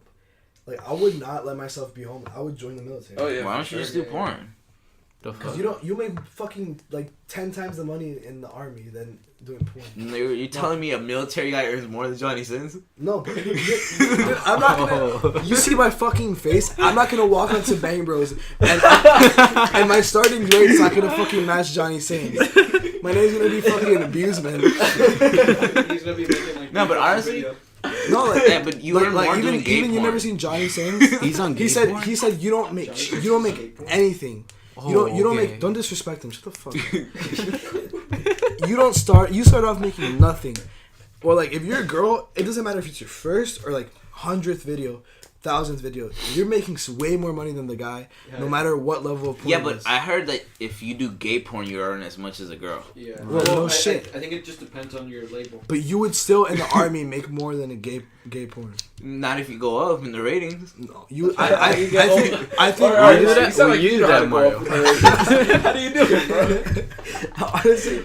Like I would not let myself be home. I would join the military. Oh yeah. Why don't for you just sure. do porn? The Because fuck? you make fucking like 10 times the money in the army than doing porn. You're telling me a military guy earns more than Johnny Sins? No, but dude, I'm not gonna. You see my fucking face? I'm not gonna walk onto Bang Bros and my starting grade's not gonna fucking match Johnny Sins. My name's gonna be fucking Buseman. He's gonna be making like. No, but honestly- video. No, like, Yeah, but you earn more doing gay even you porn. never seen Johnny Sins. He's on gay He said porn? he said you don't make anything. You don't make. Don't disrespect him. Shut the fuck up. You start off making nothing. Or like if you're a girl, it doesn't matter if it's your first or like 100th video, 1000th video. You're making way more money than the guy, no matter what level of porn. Yeah, it but is. I heard that if you do gay porn, you earn as much as a girl. Yeah. Well, no shit. I think it just depends on your label. But you would still in the army make more than a gay porn. Not if you go up in the ratings. No, you. I think. Alright, You do that? you sound like You you do know how that, to go Mario. up with the- How do you do it, bro? Honestly,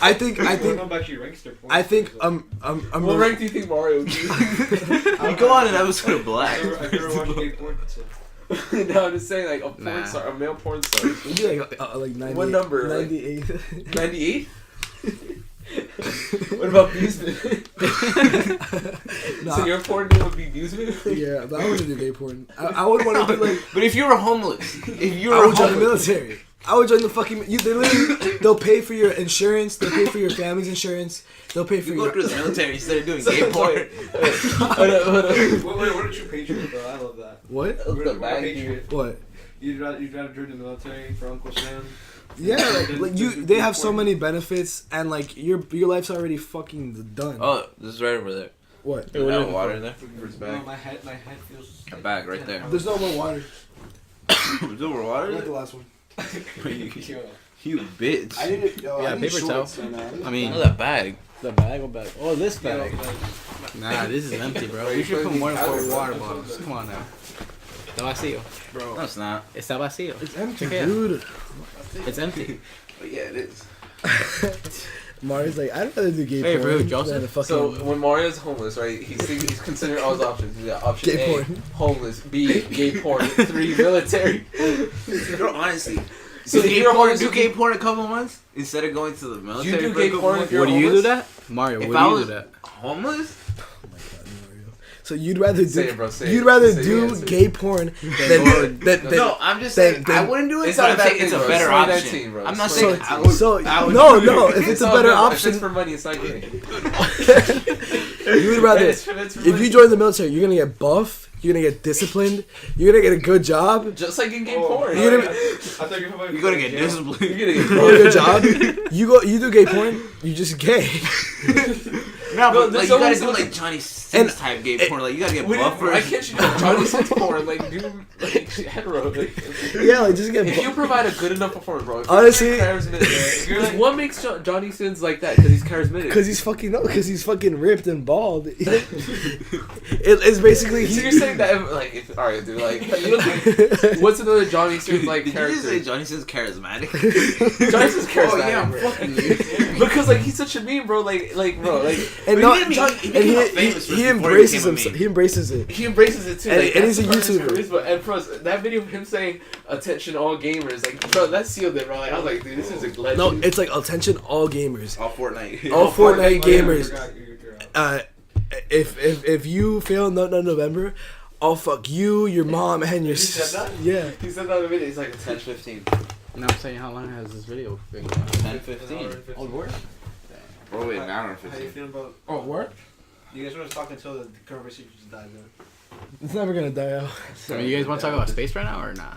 I think. We're back to your rankster points. I think. What rank do you think Mario would be? You go on an episode of Black. I've never watched gay porn. So. No, I'm just saying like a porn Nah. star, a male porn star. Maybe like 98. What number, like- 98. 98? What about Buseman? Nah. So your porn name would be Buseman? Yeah, but I wouldn't do gay porn. I would want to do like. But if you were homeless, I would join the military. I would join the fucking. They'll pay for your insurance. They'll pay for your family's insurance. They'll pay for You go your. to the military instead of doing gay porn. Wait, what did you Patriot, bro? I love that. What? The What bag Patriot? What? You'd rather join the military for Uncle Sam? Yeah, like you. They have so many benefits, and like your life's already fucking done. Oh, this is right over there. What? Is that water in there? No, my head feels. A bag right there. There's no more water. Is over I water? like the last one. You bitch. I need it. Yo, Yeah, I need paper shorts towel. right now. I mean, Look at that bag. the bag or bag? Oh, this bag. Like, Nah, this is empty, bro. You should put more than 4 water bottles. Come on now. Está vacío. Bro. No, it's not. Está vacío. It's empty, Check it out. dude. It's empty. But yeah, it is. Mario's like, I'd rather do gay Hey, porn bro, Joseph? than a fucking So when Mario's homeless, right? He's considering all his options. He's got option gay A, porn. homeless. B, gay porn. 3, military. Bro, honestly. So So if gay you're porn, homeless, do gay porn a couple months instead of going to the military. do for a gay couple porn months? if you're Would you do homeless? that? Mario, If would I you was do that? homeless? So you'd rather Say do it, bro. Say it. you'd rather Say the do answer. gay porn than No, I'm just then- saying I wouldn't do it. It's but not I'm a bad saying it's thing, a bro. better It's option. 2019, bro. I'm not It's saying so, I would. so I would no do no it. if it's a all better good. If option it's for money, it's not gay. you would rather It's for if money. you join the military you're gonna get buff, you're gonna get disciplined, you're gonna get a good job, Just like in gay Oh, porn. You're gonna- I thought you were talking about You're gonna get You're disciplined. gonna get you get a good job, you do gay porn, you just gay. No, Bro, but there's like, you gotta always do something- like Johnny Sins type gay porn. Like you gotta get Why buffers. can't you do Johnny Sins porn? Like, do like hetero. Like, Yeah, like just get if you provide a good enough performance, bro. If Honestly- you're charismatic, you're like, what makes Johnny Sins like that? Because he's charismatic. because he's fucking ripped and bald. It's basically So you're saying that, like, if, all right, dude, like, you don't think, what's another Johnny Sins like Did you just character? say Johnny Sins charismatic? Johnny Sins charismatic. Oh yeah, I'm bro. fucking you. Because like he's such a meme, bro. Like, bro, like and But no, he became- he and became famous he before he embraces became a himself. meme. He embraces it. he embraces it too. And- Like, and that's he's a part of his YouTuber. charisma. And bro, that video of him saying "attention all gamers," like, bro, that sealed it, bro. Like, I was like, dude, this is a legend. No, it's like attention all gamers. All Fortnite. All Fortnite Oh, yeah, gamers. you're out. If you fail November, I'll fuck you, your mom, and your He said that? Yeah. He said that in the video. He's like 10:15. No, I'm saying how long has this video been going on? 10:15. Old work? Bro, wait, an hour and How you 15. feeling about? Oh, what? You guys want to talk until the conversation just dies in? It's never gonna die out. I mean, you guys want to talk about space right now or nah?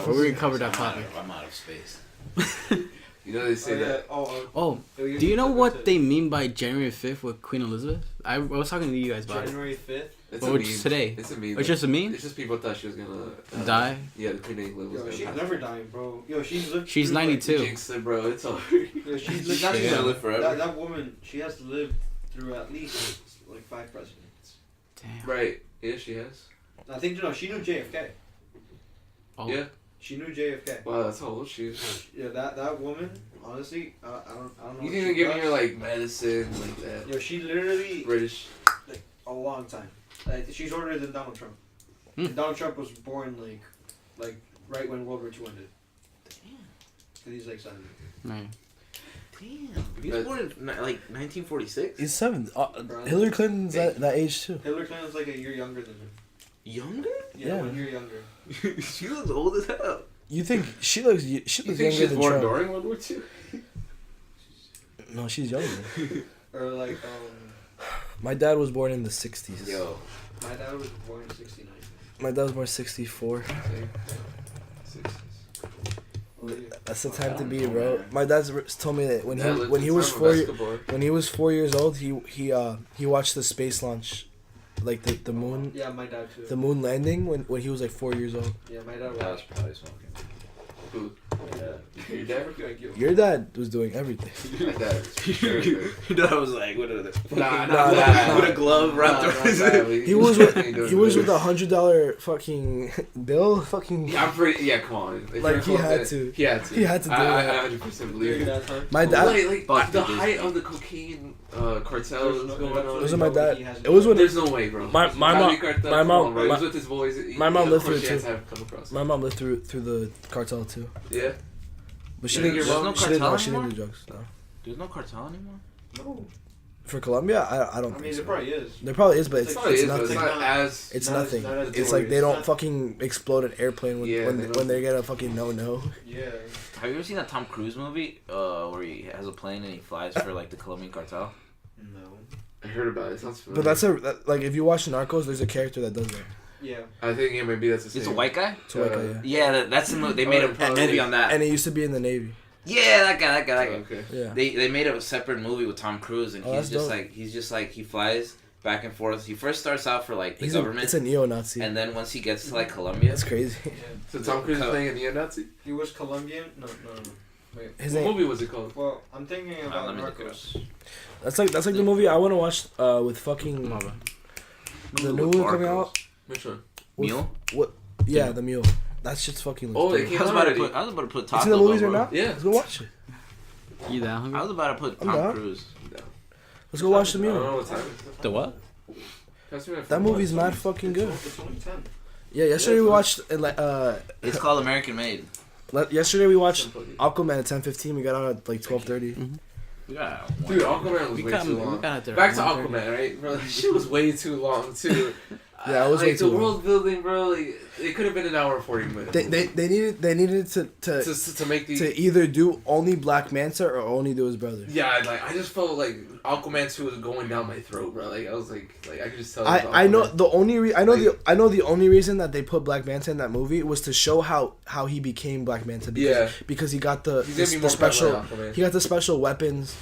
Or we can cover that topic. I'm out of space. You know they say that. Oh, do you know what they mean by January 5th with Queen Elizabeth? I was talking to you guys about it. January 5th? It's Well, a which meme. today? It's a meme. It's just a meme? It's just people thought she was gonna Die? Yeah, the Queen of England was Yo, gonna she's die. never dying, bro. Yo, she's lived. She's through, like, 92. Jinxed it, bro. It's over. Yo, she's She's not lived. gonna live forever. That woman, she has lived through at least like 5 presidents. Damn. Right. Yeah, she has. I think she knew JFK. Oh. Yeah. She knew JFK. Wow, that's how old she is. Yeah, that woman. Honestly, I don't know. You what think she they're giving does. her like medicine like that? Yo, she literally British. a long time. Like, she's older than Donald Trump. And Donald Trump was born like right when World War II ended. Damn. Cause he's like 70. Man. Damn. He was born in like 1946. He's 7. Hillary Clinton's that age too. Hillary Clinton's like a year younger than him. Younger? Yeah, Yeah. 1 year younger. She looks old as hell. You think she looks You younger think she's than born Trump? during World War II? No, she's younger. Or like My dad was born in the 60s. Yo. my dad was born in 69. My dad was born 64. That's the time to be, bro. My dad's told me that when he was 4 years old, he watched the space launch, like the moon, Yeah, my dad too. the moon landing when he was like 4 years old. Yeah, my dad That was watched. probably smoking. Who? Yeah. Your dad? Your dad was doing everything. My dad. Sure. You know, I was like, what are the Nah, nah. with a glove wrapped around his He was with $100 fucking bill. Fucking. Yeah, I'm pretty. Yeah, come on. If Like, you're he close had to- to. He had to. He had to do I that. 100% believe Your it. dad's hard. My dad. Like the Fuck you, height Disney. of the cocaine cartel is going on. Those are my dad. It was when There's no way, bro. My mom- Cartel, my come mom- on, bro. He my- was with his boys. my mom lived Of through course it she has too. to have come across it. my mom lived through the cartel too, Yeah. but she You think didn't. your mom- She didn't. cartel She didn't anymore? do drugs. No. There's no cartel anymore? No. For Colombia, I don't I think mean, so. there probably is. There probably is, but It's it's, probably it's is, but nothing. it's not as. It's Not as- nothing. not as It's like they notorious. don't Not- fucking explode an airplane Yeah, they don't. when they get a fucking no. Yeah. Have you ever seen that Tom Cruise movie where he has a plane and he flies for like the Colombian cartel? No. I heard about it. It sounds But familiar. that's like if you watch Narcos, there's a character that does that. Yeah. I think maybe that's the same. It's a white guy? So like, Yeah. yeah. That's the movie. They made a movie on that. And he used to be in the Navy. Yeah, that guy. Okay. Yeah. They made a separate movie with Tom Cruise, and Oh, he's that's just like he flies back and forth. He first starts out for like the He's government, it's a neo-Nazi. and then once he gets to like Colombia, That's crazy. Yeah. So Tom Cruise is playing a neo-Nazi? He was Colombian. No. Wait. His What name. movie was it called? Well, I'm thinking about let me look it Narcos. That's like the movie I want to watch with fucking the new one coming out. Which one? with- Mule. Yeah, the Mule. That shit's fucking. Oh, looks it dope. came I was out about to already. put You Taco see the movies Bell, right bro. now? Yeah. Let's go watch it. You down? I was about to put I'm Tom down. Cruise. Let's go watch the I don't know Mule. what time it is. The what? Pass me my That phone. movie's mad fucking good. It's only 10. Yeah, yesterday we watched It's called American Made. yesterday we watched Aquaman at 10:15. We got out at like 12:30. Yeah. Dude, Aquaman was We way got too long. out there. Back to 1:30. Aquaman, right? Bro, that shit was way too long, too. Yeah, it was like, way too the long. world building, bro, like, it could have been an hour and 40 minutes. They needed to make the... to either do only Black Manta or only do his brother. Yeah, like, I just felt like Aquaman 2 was going down my throat, bro. Like, I was like I could just tell. it was I know Aquaman. the only I know the only reason that they put Black Manta in that movie was to show how he became Black Manta because he got the He's gonna be more special prevalent, Aquaman. he got the special weapons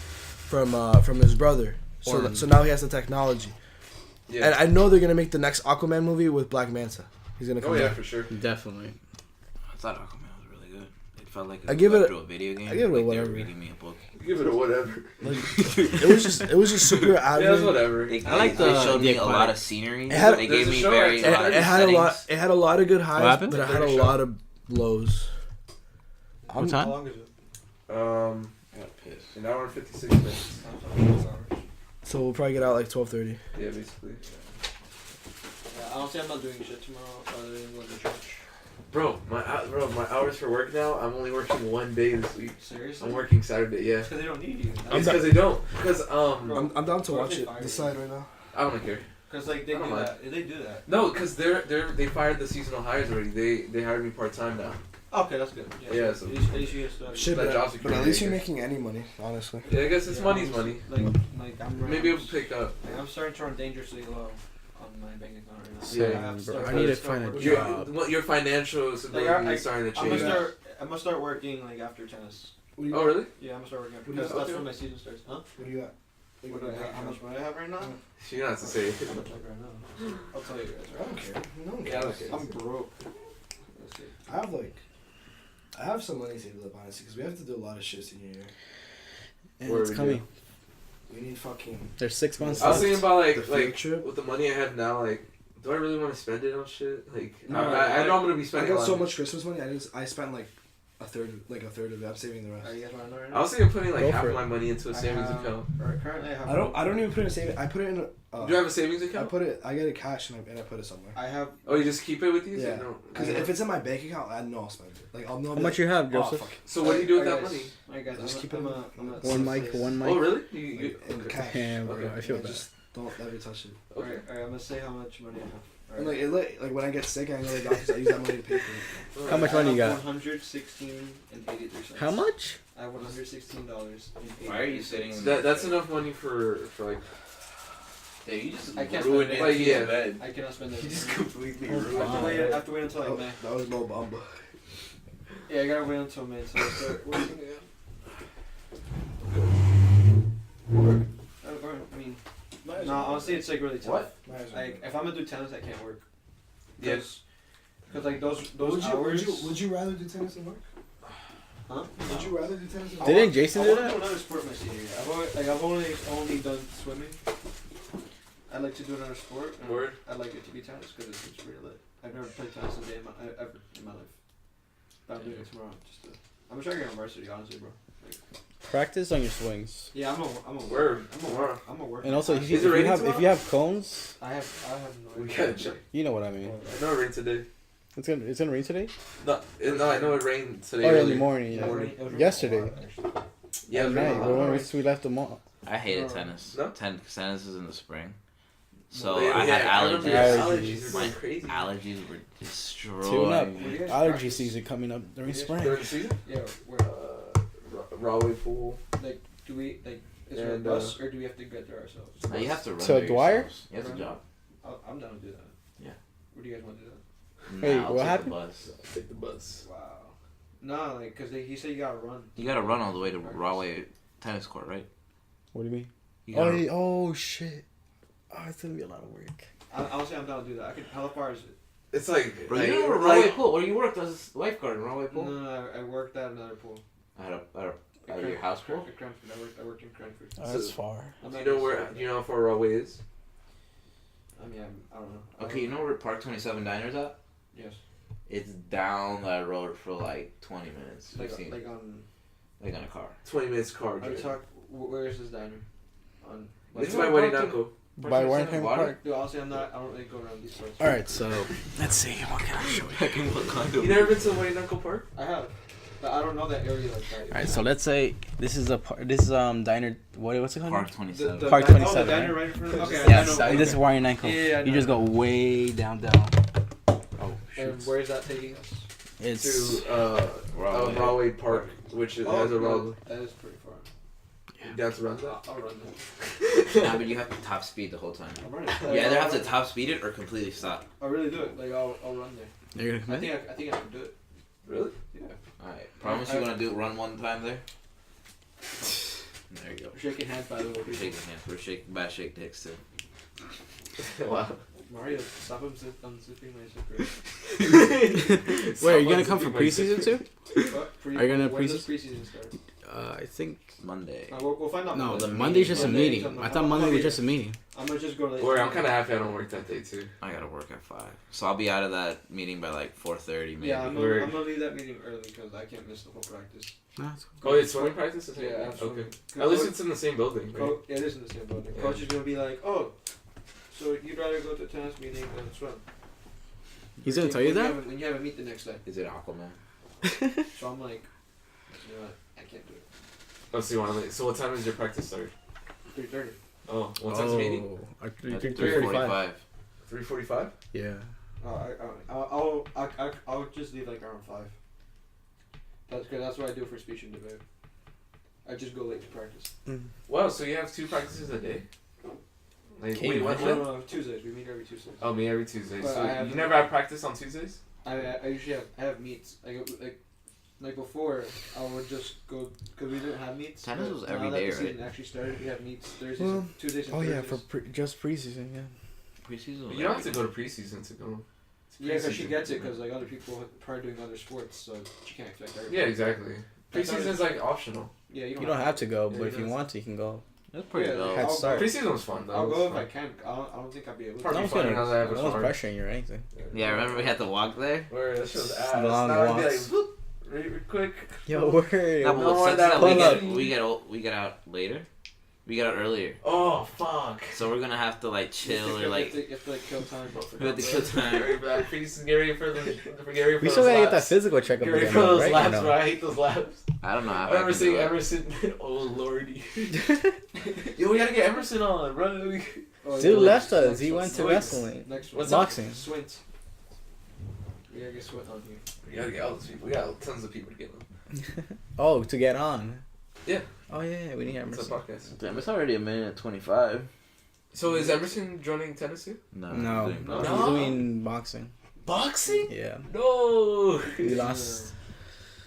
from his brother. So now he has the technology. Yeah. And I know they're gonna make the next Aquaman movie with Black Manta. He's gonna come Oh, yeah, back. for sure. Definitely. I thought Aquaman was really good. It felt like I give it a- through a video game. I give it a like they whatever. were reading me a book. Give it a whatever. Like, it was just super Yeah, it's average. whatever. I like the- they showed me the a lot aquatic. of scenery. It had- They There's gave a me show very that's- lot of It had a lot. settings. It had a lot of good highs, happened? but it had Like a a show. lot of lows. What time? How long is it? I got pissed. An hour and 56 minutes. So we'll probably get out like 12:30. Yeah, basically. Yeah, honestly, I'm not doing shit tomorrow other than going to church. Bro, my hours for work now, I'm only working 1 day this week. Seriously? I'm working Saturday, yeah. It's because they don't need you. It's because they don't. Because, I'm down to What if watch they it. fire Decide right now. I don't care. Because like they I don't do mind. that. They do that. No, because they fired the seasonal hires already. They hired me part-time now. Okay, that's good. Yeah, so- at least you get started. Shit, That but, job but security, at least I you're guess. making any money, honestly. Yeah, I guess it's Yeah, money's honestly, money. Like I'm. Maybe it'll pick up. Like, I'm starting to run dangerously low on my bank account right now. Same, I have to bro. start- I need to start find a working. job. Your financial stability I- is starting to I'm change. gonna start working like after tennis. Oh, really? Yeah, I'm gonna start working after What do you because got? that's Okay. when my season starts. Huh? What do you got? What do I have? How much money I have right now? She don't have to say it. How much I have right now? I'll tell you guys. I don't care. No one Yeah, I cares. don't care. I'm broke. Let's see. I have some money saved up, honestly, because we have to do a lot of shit senior year. And Where it's we coming. We need fucking. There's 6 months I was left. thinking about The field trip? with the money I have now, like, do I really want to spend it on shit? Like, No, I know I'm gonna be I spending. got a so lot. much Christmas money. I spent like a third of it. I'm saving the rest. Are you guys want to know right I now? was thinking putting like Go half for of it. my money into a savings account. Currently, I have. I don't even put it in a saving. I put it in a. Do you have a savings I account? put it. I get it cash and I put it somewhere. I have. Oh, you just keep it with you? Yeah. No. Because if it's in my bank account, I know I'll spend it. Like I'll know. How much you have, Joseph? fuck. So what do you do with that Alright, money? guys. Alright, guys. Just keep it. I'm One mic, one mic. Oh, really? You In okay. cash. Damn, bro, Okay. I feel Like, bad. just don't let me touch it. Okay. Alright, I'm gonna say how much money I have. And like when I get sick, I go to the doctors. I use that money to pay for it. How much money you got? $116.83. How much? I have $116.83. Why are you sitting? That's enough money for like. Yeah, you just I can't ruined spend it. Like, in yeah. the bed. I cannot spend that. You just completely Oh, ruined I have to wow. wait. I have to wait until Oh, like May. that was Mo Bamba. Yeah, I gotta wait until May. So I start working again. I mean, no, honestly, it's like really tough. What? Like, if I'm gonna do tennis, I can't work. Yes. Because like those Would hours. you rather do tennis than work? Huh? Would you rather do tennis than work? Didn't Jason do I that? want to do another sport my senior year. I've only done swimming. I'd like to do another sport. And Word. I'd like it to be tennis because it's really lit. I've never played tennis a day ever in my life. But I'm doing it tomorrow. I'm gonna try to get on varsity, honestly, bro. Practice on your swings. Yeah, I'm a Word. I'm a work. And also, if Is it you raining have tomorrow? cones, I have no We idea. gotta check. you know what I mean. No rain today. It's gonna rain today. No, I know it rained today. Oh, yeah, in earlier. the morning. Yeah, Yeah. Morning. it was raining Yesterday. a lot, actually. Yeah, it was At night, raining a but lot. when we left the mall. I hated No. tennis. No? Tennis is in the spring. So Yeah, I had I remember allergies. your allergies were My going crazy. allergies were Tune up. destroying me. Were you guys Allergy practice? season coming up during Yeah. spring. During the season? Yeah, where Rawway pool. like do we like is there a And, bus or do we have to get there ourselves? No, you have to run So there Dwyer? yourselves. You have to Run? jog. I'm down to do that. Yeah. Where do you guys want to do that? Hey, Nah, I'll what take happened? the bus. Take the bus. Wow. No, like because he said you gotta run. You gotta run all the way to Rawway tennis court, right? What do you mean? You Oh, gotta, oh shit. Oh, it's gonna be a lot of work. Honestly, I'm down to do that. I could. How far is it? It's like. Bro, like, you know where like- Rawway pool? Where you worked as lifeguard in Rawway pool? No, I worked at another pool. At your house pool? At Cranford. I worked in Cranford. Oh, that's far. I'm Do not you know gonna where? say- Do you know how far Rawway is? I mean, I don't know. Okay, you know where Park 27 Diner's at? Yes. It's down that road for like 20 minutes. Like We've seen, like on. like on a car. 20 minutes car Are we drive. talk? Where is this diner? On. It's You by know Wedding Park Uncle. By Warrenham Water? Park. Dude, honestly, I don't really go around these parts. Alright, so let's see. What can I show you? You never been to Wedding Uncle Park? I have, but I don't know that area like that. Alright, so let's say this is diner. What's it called? Park 27. Park Oh, 27, the diner right? right in front of. Okay, Yes, I know. this is Warren Ankle. Yeah, I You know. just go way down. Oh, And shoot. where is that taking us? It's To Rawway. Rawway Park, which has a road That is pretty far. down to run that. I'll run there. Nah, but you have to top speed the whole time. I'll run it. You either have to top speed it or completely stop. I'll really do it. Like I'll run there. you're gonna I come in? think I can do it. Really? Yeah. Alright, promise you're gonna run one time there? There you go. We're shaking hands by the way. We're shaking hands. We're shaking, bad shake dicks too. Wow. Mario, stop unzipping my zipper. Wait, are you gonna come for preseason too? What? Are you gonna when does preseason? preseason start? I think Monday. We'll find out. no. Monday. the Monday's just a Monday, meeting. something. I thought Monday was just a meeting. I'm gonna just go late. Or I'm kind of happy I don't work that day too. I gotta work at 5. So I'll be out of that meeting by like 4:30 maybe. Yeah, I'm Word. gonna leave that meeting early because I can't miss the whole practice. No, it's cool. Oh, it's swimming practice? Yeah, I have Okay. swimming. At least it's in the same building, right? Yeah, it is in the same building. Yeah. Coach is gonna be like, oh, so you'd rather go to a tennis meeting than swim? He's gonna tell you that? And you have a meet the next day. Is it Aquaman? So I'm like, you know what? I can't do it. Oh, so you want to? So what time is your practice start? 3:30. Oh, what time's the meeting? I At 3:45. 3:45. Yeah. I'll just leave like around 5. That's good. That's what I do for speech and debate. I just go late to practice. Wow, so you have 2 practices a day? Like, Okay, wait, what? No, Tuesdays. We meet every Tuesday. Oh, me every Tuesday. But So I have- you never have practice on Tuesdays? I usually have meets like before I would just go because we didn't have meets. Tennis but was now every that day, the right? season actually started. We have meets Thursdays, Well, and Tuesdays, and Oh yeah, Thursdays. for just preseason. Yeah. Preseason. But you don't have to go to preseason to go. Yeah, because she preseason. gets it because like other people are probably doing other sports, so she can't expect everybody. Yeah, exactly. I thought Preseason's like optional. Yeah, You don't have to go, Yeah, but he if you does. want to, you can go. That's pretty Yeah, dope. Head start. Preseason was fun though. I'll It was go if fun. I can. I don't think I'll be able to. Probably No one's fun gonna- now that I have a no one's car. pressuring you or anything. Yeah, remember we had to walk there? Where that shit was ass. Long Now it'd be walks. like, whoop, real quick. Yo, word. No, but No, since that that pull we get out later. We get out earlier. Oh fuck. So we're gonna have to like chill or like You have to like kill time. we have to kill time. Get ready for that. Please get ready for the. Get ready for We those still gotta get that laps. physical checkup Get ready again, for those right? laps, Or no? bro. I hate those laps. I don't know how I Emerson, can do it. Emerson. Oh lordy. Yo, we gotta get Emerson on, bro. Oh, Dude yeah, left us. next He one. went to Wait. wrestling. Next one. What's Boxing. Swint. We gotta get Swint on here. We gotta get all those people. We got tons of people to get on. Oh, to get on. Yeah. Oh yeah, we need It's a Emerson. podcast. Damn, it's already 1:25. So is Emerson joining Tennessee? No. No, doing No. he's boxing. doing boxing. Boxing? Yeah, No. he lost.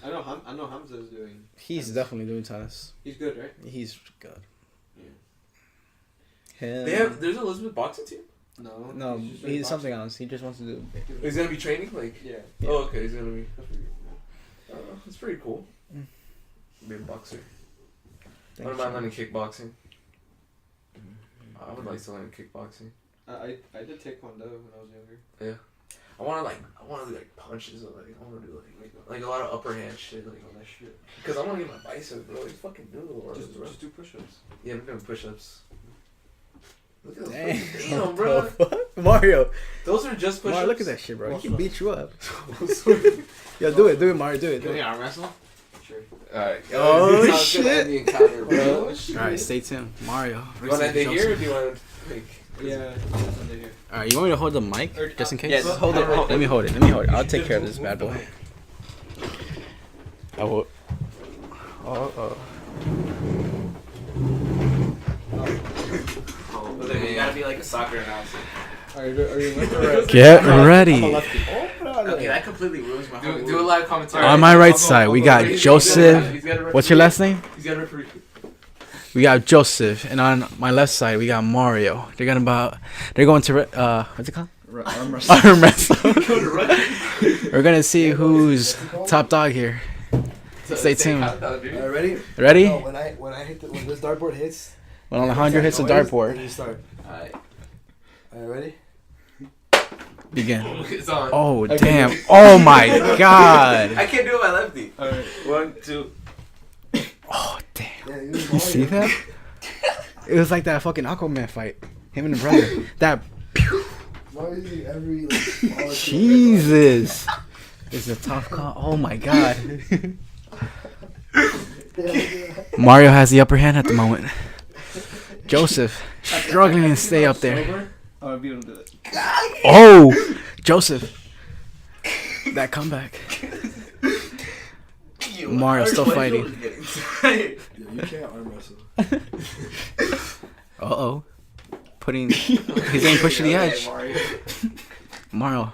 I know Hamza is doing. He's definitely doing tennis. He's good, right? He's good. Yeah. Him. There's an Elizabeth boxing team. No. No, he's just doing he's something boxing. else. He just wants to do. He's gonna be training like. Yeah. Yeah. Oh, okay. He's gonna be. That's pretty cool. Mm. Be a boxer. I Thanks, don't mind Sean. learning kickboxing. I would like to learn kickboxing. I did Taekwondo when I was younger. I want to do like punches or like I want to do like a lot of upper hand shit like all that shit. Cause I want to get my bicep, bro. You fucking do it, bro. Just do push-ups. Yeah, I'm doing push-ups. Look at those. Damn, Damn, bro. Mario. Those are just push-ups. Mario, look at that shit, bro. He can Muscle. beat you up. Yo, do it, Mario. Do it. Can we arm wrestle? Sure. Alright. Oh, Sounds shit. good at the encounter, bro. All right, stay tuned, Mario. You want to end it here or do you want to like? Yeah. That's under here. All right, you want me to hold the mic Or- just in case? Yeah, just hold it. Let me hold it. I'll take care of this bad boy. I will. Oh. You gotta be like a soccer announcer. Are you left or right? Get I'm a ready. lefty. Okay, that completely ruins my whole Do a live commentary. On my right side, we got He's Joseph. got a What's your last name? He's got a referee. We got Joseph, and on my left side we got Mario. They're going to what's it called? Arm wrestle. Arm wrestle. We're gonna see who's top dog here. Stay tuned. Ready? Ready? No, when this dartboard hits. When Alejandro hits the noise, dartboard, then you start. Alright. Ready? begin. It's on. Oh damn! Oh my god! I can't do it with my lefty. Alright. 1, 2. Oh damn! Yeah, You see that? It was like that fucking Aquaman fight. Him and the brother. That Why is he every like? Jesus! It's a tough call. Oh my god! Mario has the upper hand at the moment. Joseph struggling to stay up there. I'll be able to do it. Oh, Joseph! That comeback. Mario still fighting. Yo, you can't arm wrestle. Uh-oh. He's getting pushed to the edge. Mario.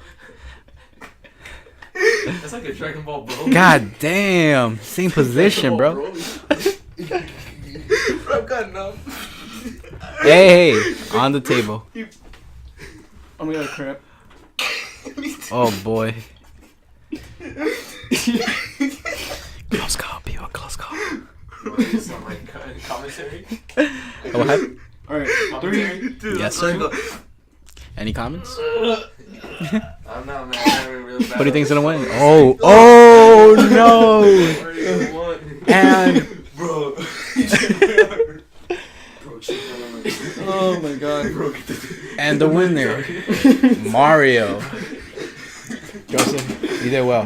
That's like a Dragon Ball bro. God damn. Same position, bro. I've got enough. Hey, on the table. I'm gonna cramp. Oh boy. Close call, people. Close call. Some like commentary. What happened? Alright, Commentary. Yes, sir. Any comments? I'm not man. I'm really bad. What do you think's gonna win? Oh no! What do you want? And Bro. Oh my god. and the winner, Mario. Joseph, you did well.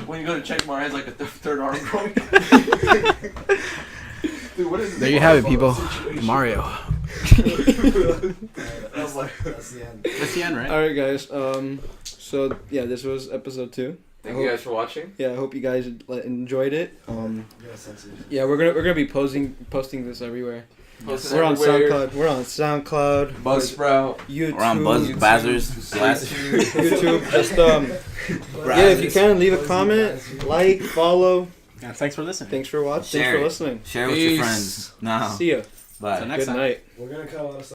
When you go to check Mario has like a third arm growing. Dude, what is There you have it, people. Mario. That's the end. That's the end, right? Alright guys, so yeah, this was episode 2. Thank you guys for watching. Yeah, I hope you guys enjoyed it. Yeah, sensitive. Yeah, we're gonna be posting this everywhere. Posting We're on everywhere. SoundCloud. We're on SoundCloud. Buzzsprout. YouTube. We're on Buzz Bazzers. YouTube. Just yeah, if you can leave a comment, like, follow. Yeah, thanks for listening. Thanks for watching. Share Thanks for it. listening. Share with your Peace. friends. Now. See ya. Bye. Till next Good time. night. We're gonna cut a lot of stuff.